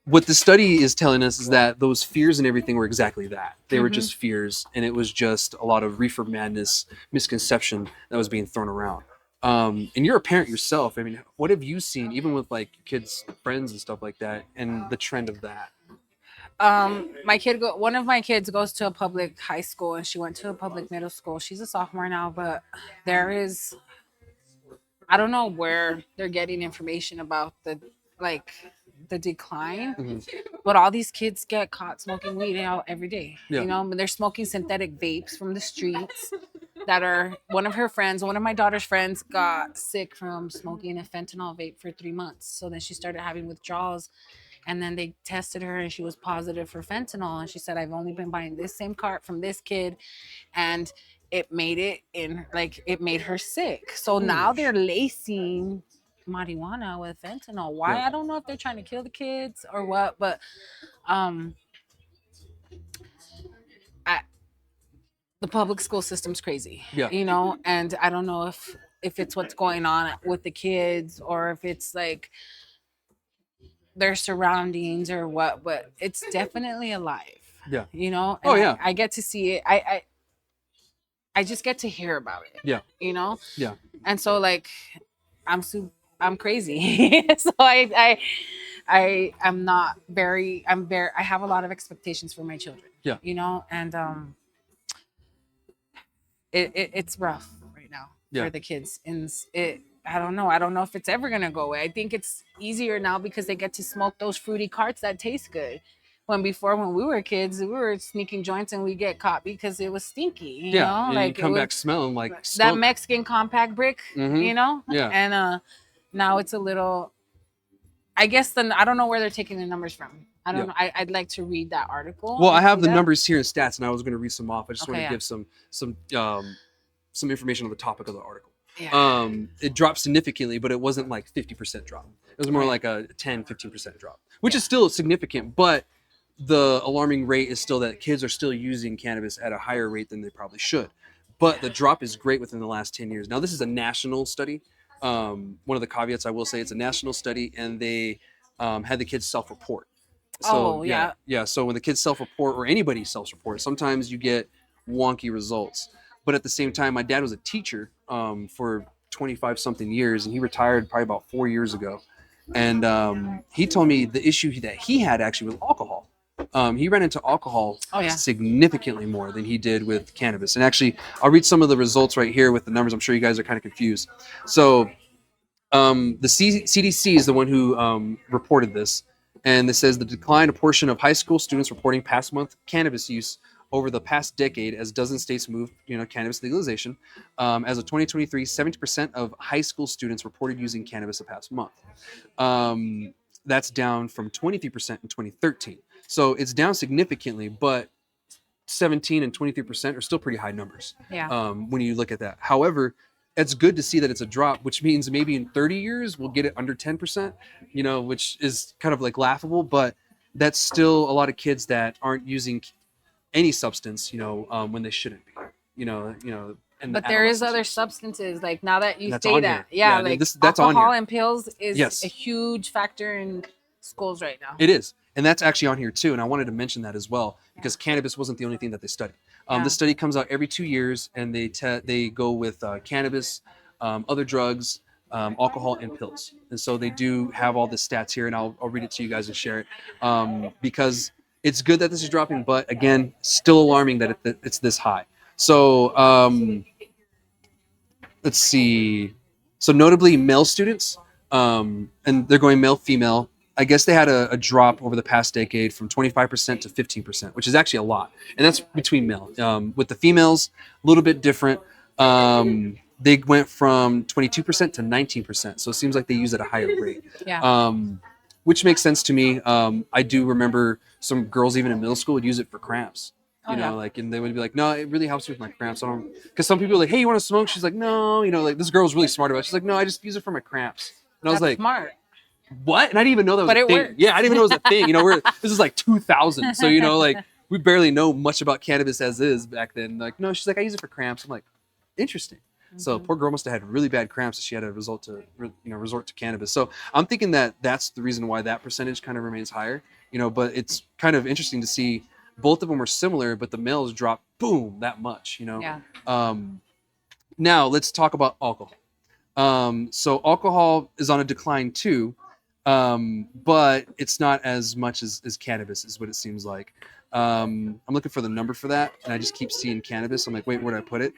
what the study is telling us is that those fears and everything were exactly that. They were just fears, and it was just a lot of reefer madness, misconception that was being thrown around. And you're a parent yourself. I mean, what have you seen, even with like kids, friends and stuff like that, and the trend of that? One of my kids goes to a public high school, and she went to a public middle school. She's a sophomore now, but I don't know where they're getting information about the decline, but all these kids get caught smoking weed out every day. But they're smoking synthetic vapes from the streets. That are one of my daughter's friends got sick from smoking a fentanyl vape for 3 months. So then she started having withdrawals, and then they tested her and she was positive for fentanyl. And she said, I've only been buying this same cart from this kid, and it made her sick. So now they're lacing marijuana with fentanyl. Why? I don't know if they're trying to kill the kids or what, but the public school system's crazy, and I don't know if it's what's going on with the kids or if it's like their surroundings or what, but it's definitely alive. And I get to see it. I just get to hear about it. And so like I'm crazy. So I have a lot of expectations for my children. And it's rough right now for the kids. And I don't know if it's ever gonna go away. I think it's easier now because they get to smoke those fruity carts that taste good. When we were kids, we were sneaking joints and we get caught because it was stinky. You know, like you come back smelling like smoke. That Mexican compact brick. And now it's a little. I guess I don't know where they're taking the numbers from. I don't know. I'd like to read that article. Well, I have the numbers here in stats, and I was going to read some off. I just want to give some information on the topic of the article. It dropped significantly, but it wasn't like 50% drop. It was more like a 10-15% drop, which is still significant. But the alarming rate is still that kids are still using cannabis at a higher rate than they probably should. But the drop is great within the last 10 years. Now, this is a national study. One of the caveats I will say, it's a national study, and they had the kids self-report. So so when the kids self-report, or anybody self-report, sometimes you get wonky results. But at the same time, my dad was a teacher for 25 something years, and he retired probably about 4 years ago. And he told me the issue that he had actually with alcohol. He ran into alcohol significantly more than he did with cannabis. And actually, I'll read some of the results right here with the numbers. I'm sure you guys are kind of confused. So the CDC is the one who reported this. And it says the decline a portion of high school students reporting past month cannabis use over the past decade as dozen states moved, cannabis legalization. As of 2023, 70% of high school students reported using cannabis the past month. That's down from 23% in 2013. So it's down significantly, but 17 and 23% are still pretty high numbers. When you look at that. However, it's good to see that it's a drop, which means maybe in 30 years we'll get it under 10%, which is kind of like laughable, but that's still a lot of kids that aren't using any substance, when they shouldn't be, and But the there is adolescents other use. substances. Like now that you That's say on that, here. yeah, Yeah, like that's on alcohol here. and pills is Yes. a huge factor in schools right now. It is, and that's actually on here too. And I wanted to mention that as well because cannabis wasn't the only thing that they studied. Yeah. The study comes out every 2 years, and they go with cannabis, other drugs, alcohol, and pills. And so they do have all the stats here, and I'll read it to you guys and share it because it's good that this is dropping, but again, still alarming that it's this high. So let's see. So notably, male students, and they're going male, female. I guess they had a drop over the past decade from 25% to 15%, which is actually a lot. And that's between male. With the females, a little bit different. They went from 22% to 19%. So it seems like they use it at a higher rate. Yeah. Which makes sense to me. I do remember some girls, even in middle school, would use it for cramps. You know, like, and they would be like, no, it really helps me with my cramps. I don't, because some people are like, hey, you want to smoke? She's like, no, like this girl's really smart about it. She's like, no, I just use it for my cramps. And I was like, smart. what? And I didn't even know that was But a it thing. works. Yeah, I didn't even know it was a thing. This is like 2000. So, like we barely know much about cannabis as is back then. Like, no, she's like, I use it for cramps. I'm like, interesting. So poor girl must have had really bad cramps that she had to resort to cannabis. So I'm thinking that that's the reason why that percentage kind of remains higher, but it's kind of interesting to see both of them were similar, but the males dropped, boom, that much, Yeah. Now let's talk about alcohol. So alcohol is on a decline too, but it's not as much as cannabis is what it seems like. I'm looking for the number for that, and I just keep seeing cannabis. I'm like, wait, where'd I put it?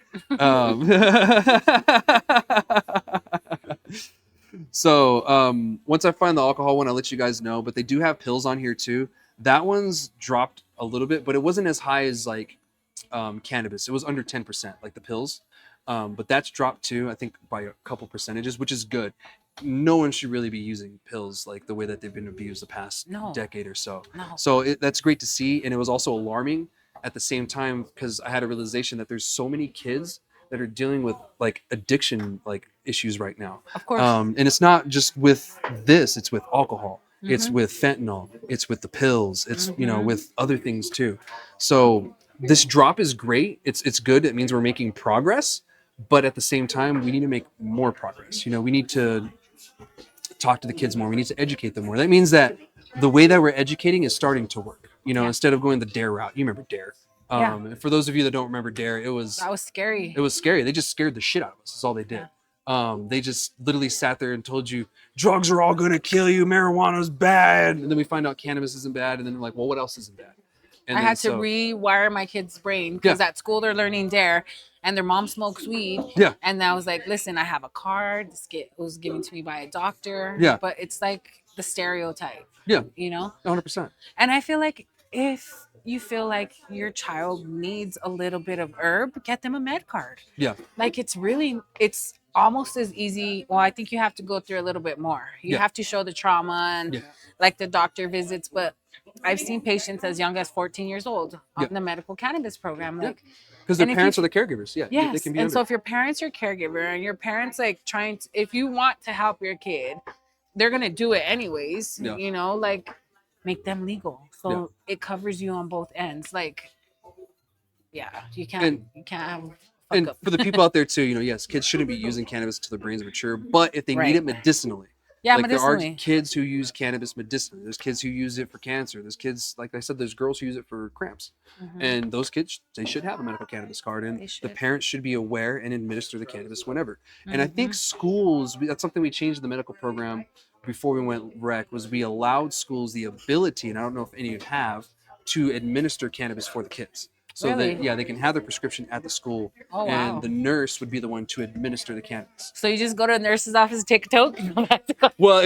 So once I find the alcohol one, I'll let you guys know. But they do have pills on here too. That one's dropped a little bit, but it wasn't as high as like cannabis. It was under 10%, like the pills. But that's dropped too, I think, by a couple percentages, which is good. No one should really be using pills like the way that they've been abused the past decade or so. No. So that's great to see, and it was also alarming at the same time because I had a realization that there's so many kids that are dealing with like addiction like issues right now. Of course. And it's not just with this; it's with alcohol, it's with fentanyl, it's with the pills, it's with other things too. So this drop is great. It's good. It means we're making progress, but at the same time, we need to make more progress. We need to talk to the kids more. We need to educate them more. That means that the way that we're educating is starting to work. Instead of going the DARE route. You remember DARE. For those of you that don't remember DARE, that was scary. It was scary. They just scared the shit out of us. That's all they did. They just literally sat there and told you drugs are all gonna kill you, marijuana's bad, and then we find out cannabis isn't bad, and then we're like, well, what else isn't bad? And I had to rewire my kid's brain because at school they're learning DARE, and their mom smokes weed. Yeah. And I was like, listen, I have a card. This kid was given to me by a doctor. Yeah. But it's like the stereotype. Yeah. 100%. And I feel like if you feel like your child needs a little bit of herb, get them a med card. Yeah. Like it's almost as easy. Well, I think you have to go through a little bit more. You have to show the trauma and like the doctor visits, but I've seen patients as young as 14 years old on the medical cannabis program. Like, because their parents are the caregivers. Yeah. Yes. They can be and so if your parents are caregiver and your parents like if you want to help your kid, they're going to do it anyways, like make them legal. So it covers you on both ends. Like, you can't have and for the people out there too, yes, kids shouldn't be using cannabis until their brains are mature, but if they need it medicinally. Yeah, like medicinally. There are kids who use cannabis medicinally. There's kids who use it for cancer. There's kids, like I said, there's girls who use it for cramps. And those kids, they should have a medical cannabis card. And the parents should be aware and administer the cannabis whenever. And I think schools, that's something we changed in the medical program before we went rec, was we allowed schools the ability, and I don't know if any have, to administer cannabis for the kids. So really? They can have their prescription at the school, and the nurse would be the one to administer the cannabis. So you just go to the nurse's office and take a toke? Well,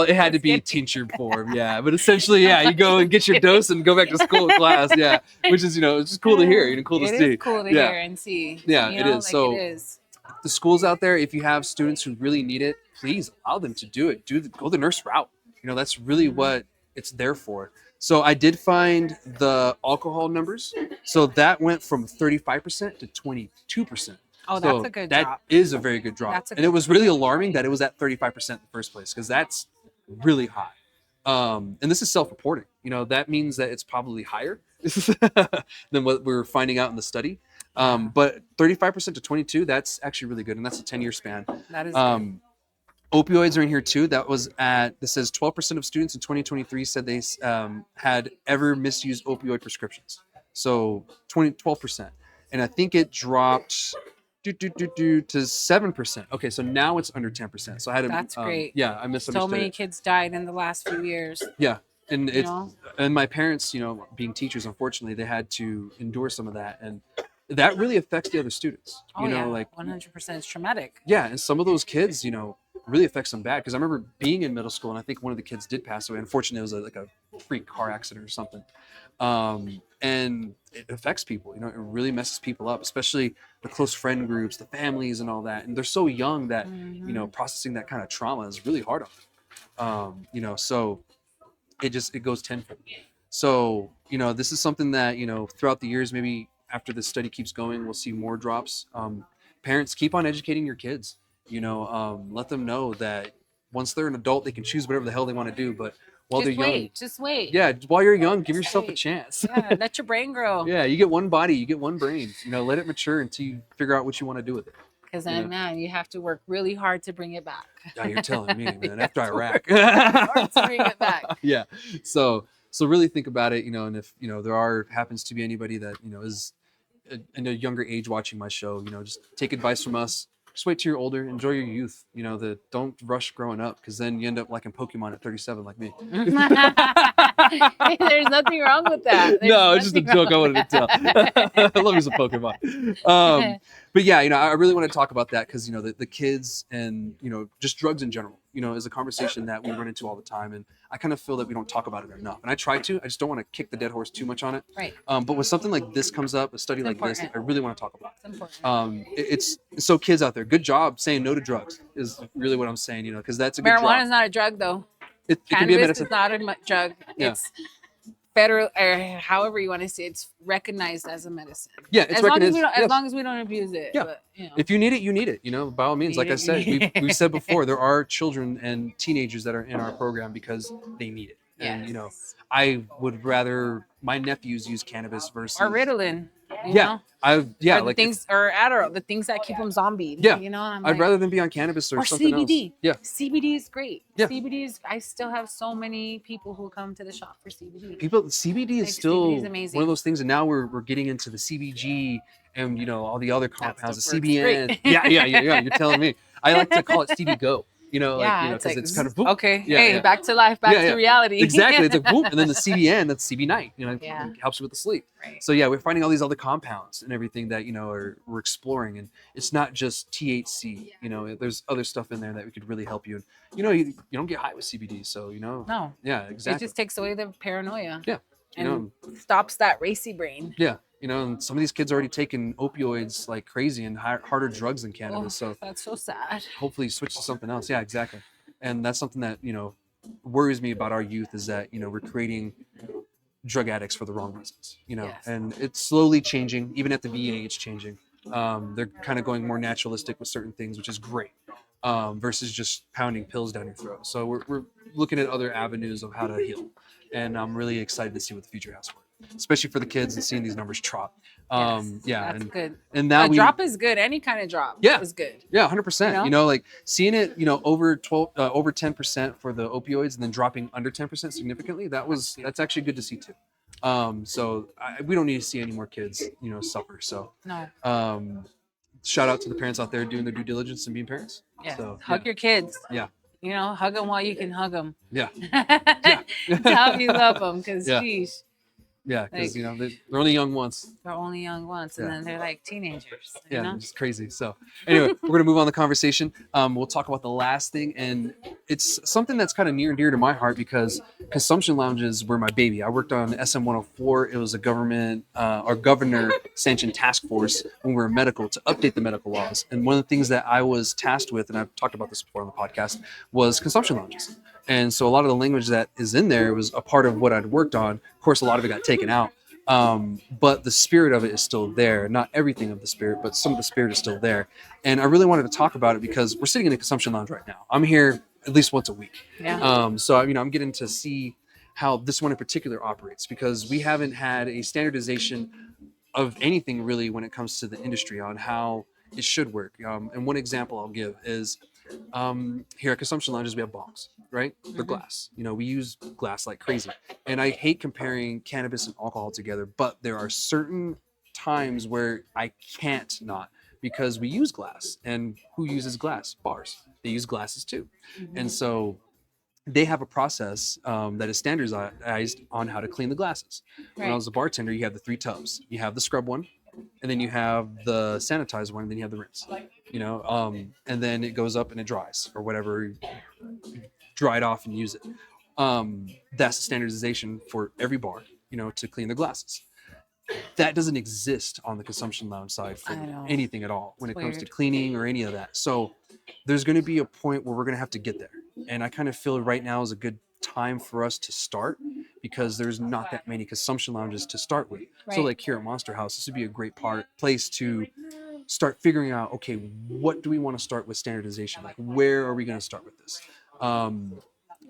it had to be tincture form, but essentially, you go and get your dose and go back to school class, which is, it's just cool to hear, cool to see. It is cool to hear and see. Yeah, it is. Like so it is. The schools out there, if you have students who really need it, please allow them to do it. Go the nurse route. That's really what it's there for. So I did find the alcohol numbers. So that went from 35% to 22%. Oh, that's a good drop. That is a very good drop. And it was really alarming that it was at 35% in the first place, because that's really high. And this is self-reporting. That means that it's probably higher than what we're finding out in the study. But 35% to 22, that's actually really good, and that's a 10-year span. That is good. Opioids are in here too. This says 12% of students in 2023 said they had ever misused opioid prescriptions. So 12%. And I think it dropped to 7%. Okay, so now it's under 10%. So I had That's great. Yeah, I misunderstood. So many it. kids died in the last few years. Yeah. And You know? and my parents, being teachers, unfortunately, they had to endure some of that, and that really affects the other students. Oh, yeah, like 100%. It's traumatic. Yeah, and some of those kids, really affects them bad. Because I remember being in middle school, and I think one of the kids did pass away. Unfortunately, it was like a freak car accident or something. And it affects people. It really messes people up, especially the close friend groups, the families, and all that. And they're so young that processing that kind of trauma is really hard on them. So it goes tenfold. So this is something that throughout the years, maybe after this study keeps going, we'll see more drops. Parents, keep on educating your kids. Let them know that once they're an adult, they can choose whatever the hell they want to do. But while they're young, just wait. Yeah, while you're young, give yourself a chance. Yeah, let your brain grow. Yeah, you get one body, you get one brain. Let it mature until you figure out what you want to do with it. Because then, man, you have to work really hard to bring it back. Yeah, you're telling me, man. After Iraq, hard to bring it back. Yeah. So really think about it, and if there happens to be anybody that is in a younger age watching my show, just take advice from us. Just wait till you're older, enjoy your youth. Don't rush growing up, because then you end up liking Pokemon at 37 like me. Hey, there's nothing wrong with that. No, it's just a joke I wanted to tell. I love you some Pokemon. But yeah, I really want to talk about that because the kids and just drugs in general, is a conversation that we run into all the time, and I kind of feel that we don't talk about it enough. And I try to. I just don't want to kick the dead horse too much on it. Right. But when something like this comes up, a study like this, I really want to talk about it. It's important. It's so kids out there, good job saying no to drugs is really what I'm saying. Because that's a good Marijuana is not a drug though. It can be a medicine. Is not a drug. Yeah. It's federal, or however you want to say it, it's recognized as a medicine. Yeah, it's recognized. As long as we don't abuse it. Yeah. But, if you need it, you need it. By all means, like I said, we said before, there are children and teenagers that are in our program because they need it. Yes. And I would rather my nephews use cannabis versus Ritalin. Or the things, or Adderall, the things that keep them zombied. Yeah, I'd rather than be on cannabis or something CBD. else. Yeah, CBD is great. Yeah. CBD is. I still have so many people who come to the shop for CBD. CBD is still CBD is amazing. one of those things, and now we're getting into the CBG and all the other compounds, the CBN. Yeah. You're telling me. I like to call it CB Go. Because it's kind of boop. Okay. Back to life, back to reality. Exactly. It's like boop, and then the CBN, that's CB night. It helps you with the sleep. Right. So we're finding all these other compounds and everything that we're exploring, and it's not just THC. There's other stuff in there that we could really help you. And you don't get high with CBD, so No. Yeah, exactly. It just takes away the paranoia. Yeah. And stops that racy brain. Yeah. And some of these kids are already taking opioids like crazy and harder drugs than cannabis. So that's so sad. Hopefully switch to something else. Yeah, exactly. And that's something that, worries me about our youth is that, we're creating drug addicts for the wrong reasons, Yes. And it's slowly changing. Even at the VA, it's changing. They're kind of going more naturalistic with certain things, which is great, versus just pounding pills down your throat. So we're looking at other avenues of how to heal. And I'm really excited to see what the future has for it, especially for the kids and seeing these numbers drop. That's good. And now drop is good. Any kind of drop is good. Yeah, 100%. Like seeing it, over 10% for the opioids and then dropping under 10% significantly, that's actually good to see too. So we don't need to see any more kids, suffer. So no. Shout out to the parents out there doing their due diligence and being parents. Yeah. So, hug your kids. Yeah. Hug them while you can hug them. Yeah. Tell them you love them, because geez. Yeah, because they're only young once. They're only young once, and then they're like teenagers. It's crazy. So anyway, we're gonna move on the conversation. We'll talk about the last thing, and it's something that's kind of near and dear to my heart because consumption lounges were my baby. I worked on SM 104. It was a governor sanctioned task force when we were medical to update the medical laws. And one of the things that I was tasked with, and I've talked about this before on the podcast, was consumption lounges. And so a lot of the language that is in there was a part of what I'd worked on. Of course, a lot of it got taken out. But the spirit of it is still there. Not everything of the spirit, but some of the spirit is still there. And I really wanted to talk about it because we're sitting in a consumption lounge right now. I'm here at least once a week. Yeah. So I'm getting to see how this one in particular operates because we haven't had a standardization of anything really when it comes to the industry on how it should work. And one example I'll give is here at consumption lounges we have bongs, right? They're glass. We use glass like crazy, and I hate comparing cannabis and alcohol together, but there are certain times where I can't not, because we use glass. And who uses glass? Bars. They use glasses too. And so they have a process that is standardized on how to clean the glasses. When I was a bartender, you have the 3 tubs. You have the scrub one, and then you have the sanitized one, and then you have the rinse. And then it goes up and it dries or whatever, dry it off and use it. That's the standardization for every bar, to clean the glasses. That doesn't exist on the consumption lounge side for anything at all when it comes to cleaning or any of that. So there's going to be a point where we're going to have to get there. And I kind of feel right now is a good time for us to start, because there's not that many consumption lounges to start with. So like here at Monster House, this would be a great place to start figuring out, okay, what do we want to start with standardization? Like, where are we going to start with this?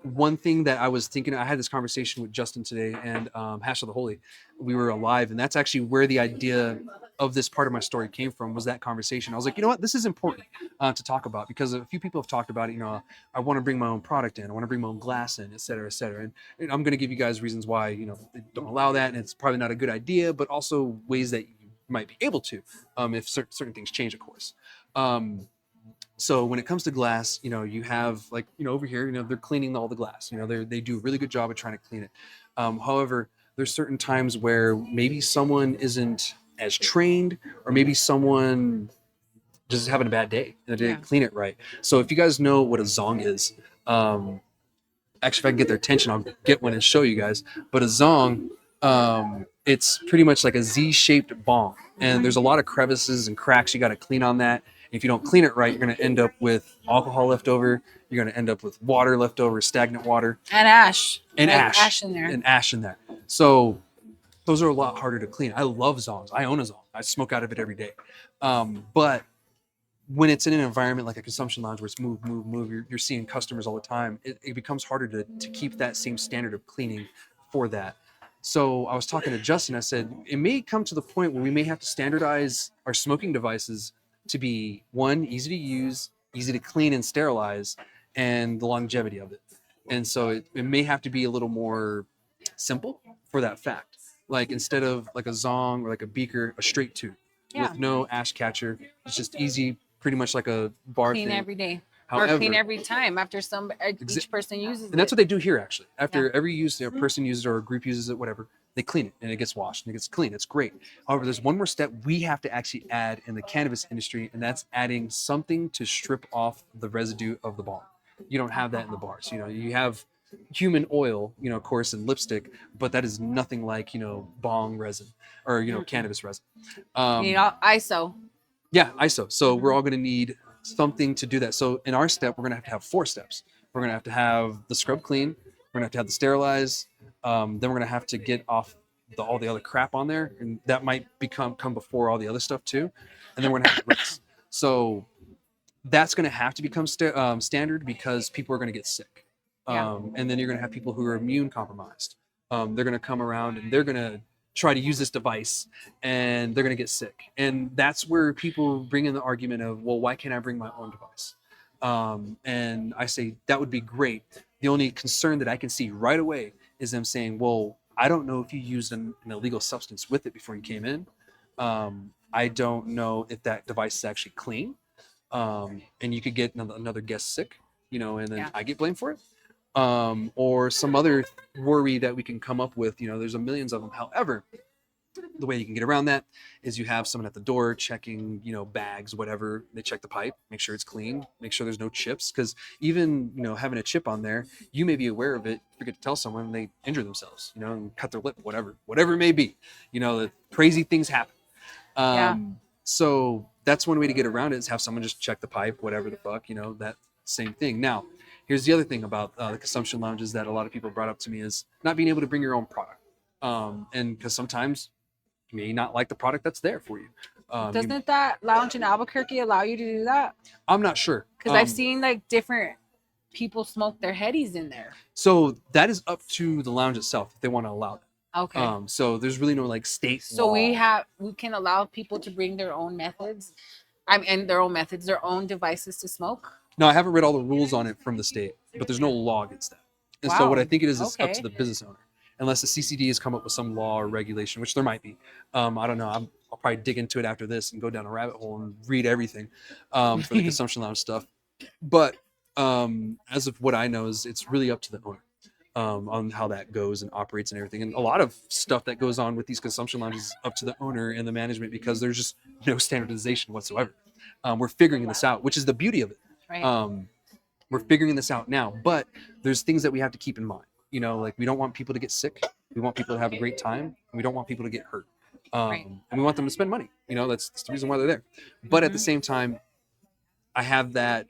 One thing that I was thinking, I had this conversation with Justin today and Hash of the Holy. We were alive, and that's actually where the idea of this part of my story came from, was that conversation. I was like, you know what, this is important to talk about, because a few people have talked about it. I want to bring my own product in, I want to bring my own glass in, et cetera, et cetera. And I'm going to give you guys reasons why, they don't allow that, and it's probably not a good idea, but also ways that you might be able to, if certain things change, of course. So when it comes to glass, you have over here, they're cleaning all the glass. They do a really good job of trying to clean it. However, there's certain times where maybe someone isn't as trained, or maybe someone just having a bad day and they didn't clean it right. So if you guys know what a zong is, actually, if I can get their attention, I'll get one and show you guys. But a zong, it's pretty much like a Z-shaped bong, and there's a lot of crevices and cracks you got to clean on that. If you don't clean it right, you're going to end up with alcohol left over. You're going to end up with water left over, stagnant water, and ash, ash in there, and ash in there. So those are a lot harder to clean. I love zongs. I own a zong. I smoke out of it every day. But when it's in an environment like a consumption lounge where it's move, you're seeing customers all the time, it becomes harder to keep that same standard of cleaning for that. So I was talking to Justin. I said, it may come to the point where we may have to standardize our smoking devices to be, one, easy to use, easy to clean and sterilize, and the longevity of it. And so it may have to be a little more simple for that fact. Like, instead of like a zong or like a beaker, a straight tube with no ash catcher. It's just easy, pretty much like a bar clean thing. every day. However, or clean every time after each person uses it. And that's what they do here, actually. After every use, a person uses it or a group uses it, whatever, they clean it and it gets washed and it gets clean. It's great. However, there's one more step we have to actually add in the cannabis industry, and that's adding something to strip off the residue of the bong. You don't have that in the bars. You have human oil, of course, and lipstick, but that is nothing like, bong resin or, cannabis resin. ISO. Yeah, ISO. So we're all going to need something to do that. So in our step, we're going to have 4 steps. We're going to have the scrub clean. We're going to have the sterilize. Then we're going to have to get off all the other crap on there, and that might come before all the other stuff too. And then we're going to have to rinse. So that's going to have to become standard, because people are going to get sick. And then you're going to have people who are immune compromised. They're going to come around and they're going to try to use this device, and they're going to get sick. And that's where people bring in the argument of, well, why can't I bring my own device? And I say that would be great. The only concern that I can see right away is them saying, well, I don't know if you used an illegal substance with it before you came in. I don't know if that device is actually clean. And you could get another guest sick, and then I get blamed for it. Or some other worry that we can come up with. There's millions of them. However, the way you can get around that is you have someone at the door checking, bags, whatever. They check the pipe, make sure it's clean, make sure there's no chips. Because even, having a chip on there, you may be aware of it, forget to tell someone, and they injure themselves, and cut their lip, whatever it may be. The crazy things happen. So that's one way to get around it, is have someone just check the pipe, whatever the fuck, that same thing. Now, here's the other thing about the consumption lounges that a lot of people brought up to me, is not being able to bring your own product. And because sometimes you may not like the product that's there for you. Doesn't that lounge in Albuquerque allow you to do that? I'm not sure. Because I've seen different people smoke their headies in there. So that is up to the lounge itself if they want to allow that. Okay. So there's really no like state So law. we can allow people to bring their own methods. And their own devices to smoke. No, I haven't read all the rules on it from the state, but there's no law against that. And so what I Wow. think it is up to Okay. the business owner, unless the CCD has come up with some law or regulation, which there might be. I don't know. I'll probably dig into it after this and go down a rabbit hole and read everything for the consumption lounge stuff. But as of what I know is it's really up to the owner on how that goes and operates and everything. And a lot of stuff that goes on with these consumption lounges is up to the owner and the management because there's just no standardization whatsoever. We're figuring this out, which is the beauty of it. Right. We're figuring this out now, but there's things that we have to keep in mind. You know, like we don't want people to get sick. We want people to have a great time. And we don't want people to get hurt. Right. And we want them to spend money. You know, that's the reason why they're there. But at the same time, I have that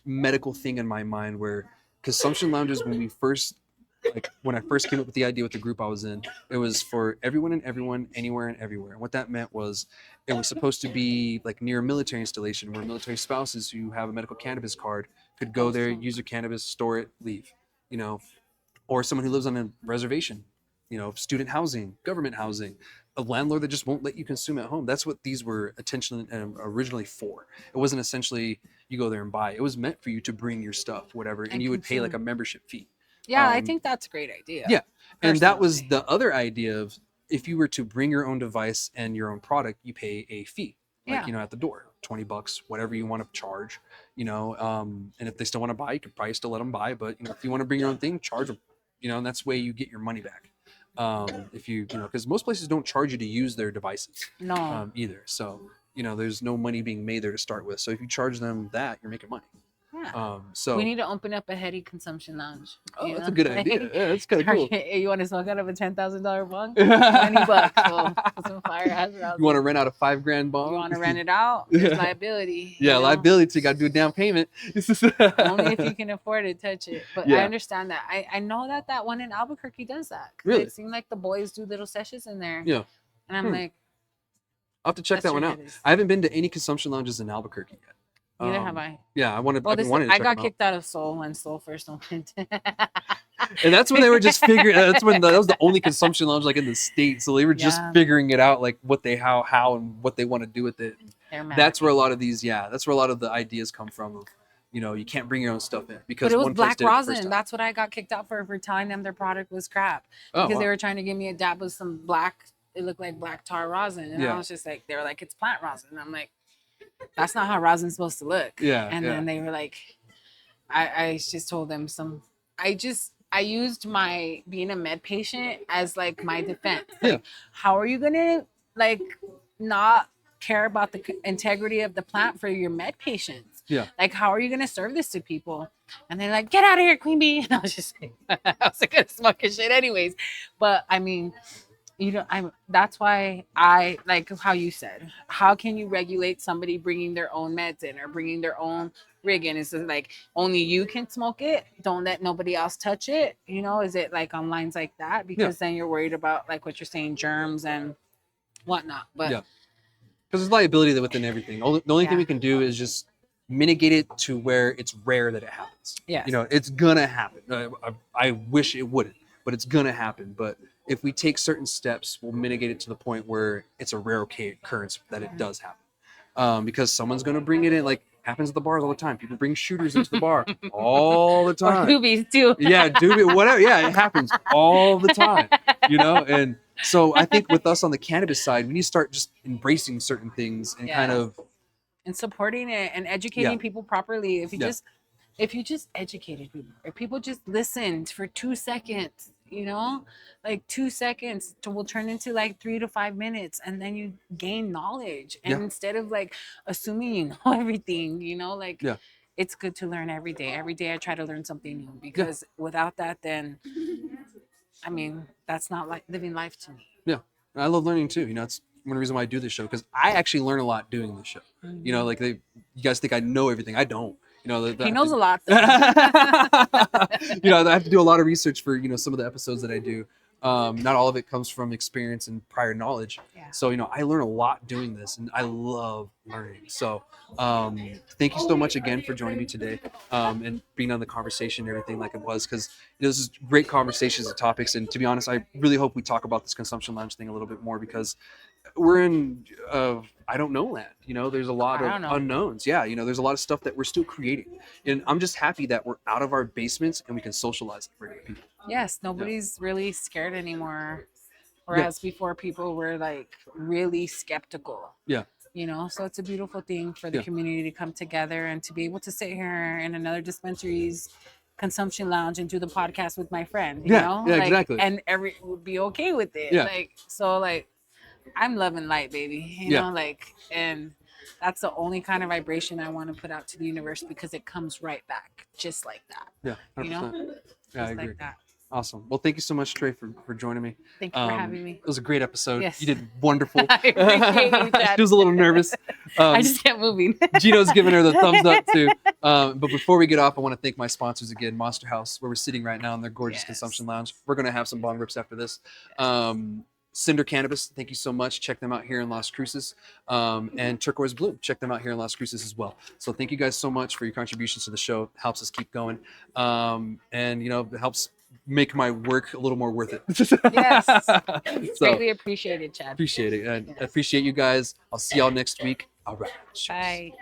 medical thing in my mind where consumption lounges, when I first came up with the idea with the group I was in, it was for everyone and everyone, anywhere and everywhere. And what that meant was it was supposed to be like near a military installation where military spouses who have a medical cannabis card could go there, use their cannabis, store it, leave, you know, or someone who lives on a reservation, you know, student housing, government housing, a landlord that just won't let you consume at home. That's what these were originally for. It wasn't essentially you go there and buy. It was meant for you to bring your stuff, whatever, and you would pay like a membership fee. Yeah, I think that's a great idea. Yeah. And that was the other idea of if you were to bring your own device and your own product, you pay a fee, like, you know, at the door, $20, whatever you want to charge, you know, and if they still want to buy, you could probably still let them buy, but you know, if you want to bring your own thing, charge them, you know, and that's the way you get your money back. If you know, because most places don't charge you to use their devices either. So, you know, there's no money being made there to start with. So if you charge them that, you're making money. Yeah. So we need to open up a heady consumption lounge. Oh, that's a good idea. Yeah, that's kind of cool. You want to smoke out of a $10,000 bong? $20. Well, some fire hazard. You want to rent out a $5,000 bong? You want to rent it out? There's liability. Yeah, you know? Liability. So you got to do a down payment. Only if you can afford it, touch it. But I understand that. I know that one in Albuquerque does that. Really? It seemed like the boys do little sessions in there. Yeah. And I'm like, I'll have to check that one out. I haven't been to any consumption lounges in Albuquerque yet. Neither have I. Yeah, I wanted. Well, I got kicked out of Soul when Soul first opened. And that's when they were just figuring. That's when that was the only consumption lounge like in the state. So they were just figuring it out, like what they how and what they want to do with it. That's where a lot of these. Yeah, that's where a lot of the ideas come from. You know, you can't bring your own stuff in because but it was black rosin. That's what I got kicked out for telling them their product was crap because they were trying to give me a dab with some black. It looked like black tar rosin, and I was just like, they were like, it's plant rosin. And I'm like, that's not how rosin's supposed to look. And then they were like, I just told them I used my being a med patient as like my defense. Like, how are you gonna like not care about the integrity of the plant for your med patients? Like, how are you gonna serve this to people? And they're like, get out of here, Queen Bee. And I was just like, I was like, gonna smoke his shit anyways. But I mean, you know, that's why I like how you said, how can you regulate somebody bringing their own meds in or bringing their own rig in? Is it like only you can smoke it? Don't let nobody else touch it? You know, is it like on lines like that? Because then you're worried about like what you're saying, germs and whatnot. But because there's liability within everything. The only thing we can do is just mitigate it to where it's rare that it happens. You know, it's gonna happen. I wish it wouldn't, but it's gonna happen. But if we take certain steps, we'll mitigate it to the point where it's a rare occurrence that it does happen. Because someone's going to bring it in, like happens at the bars all the time. People bring shooters into the bar all the time. Or doobies too. Doobie, whatever. Yeah, it happens all the time, you know? And so I think with us on the cannabis side, we need to start just embracing certain things and kind of... And supporting it and educating people properly. If you just educated people, if people just listened for 2 seconds, you know, like 2 seconds will turn into like 3 to 5 minutes, and then you gain knowledge. And instead of like assuming you know everything, you know, like it's good to learn every day. Every day I try to learn something new because without that, then I mean, that's not like living life to me. Yeah, I love learning too. You know, it's one reason why I do this show, because I actually learn a lot doing this show. You know, like you guys think I know everything. I don't. You know, he knows a lot. You know, I have to do a lot of research for, you know, some of the episodes that I do. Not all of it comes from experience and prior knowledge. Yeah. So, I learn a lot doing this, and I love learning. So, thank you so much again for joining me today, and being on the conversation and everything like it was, because this is great conversations and topics. And to be honest, I really hope we talk about this consumption lounge thing a little bit more, because we're in I don't know land. There's a lot of unknowns. Yeah, there's a lot of stuff that we're still creating, and I'm just happy that we're out of our basements and we can socialize with regular people. Yes, nobody's really scared anymore. Whereas before, people were like really skeptical. Yeah. So it's a beautiful thing for the community to come together and to be able to sit here in another dispensary's consumption lounge and do the podcast with my friend. Yeah, exactly. And every would be okay with it. Yeah. I'm loving light, baby. And that's the only kind of vibration I want to put out to the universe, because it comes right back just like that. Yeah, 100%. Yeah, I agree. Like that. Awesome. Well, thank you so much, Trey, for joining me. Thank you for having me. It was a great episode. Yes. You did wonderful. I appreciate you, Chad. She was a little nervous. I just kept moving. Gino's giving her the thumbs up too. But before we get off, I want to thank my sponsors again, Monster House, where we're sitting right now in their gorgeous consumption lounge. We're going to have some bong rips after this. Cinder Cannabis, thank you so much. Check them out here in Las Cruces. And Turquoise Bloom, check them out here in Las Cruces as well. So thank you guys so much for your contributions to the show. It helps us keep going. And it helps make my work a little more worth it. Yes. So, greatly appreciated, Chad. Appreciate it. And I appreciate you guys. I'll see y'all next week. All right. Bye.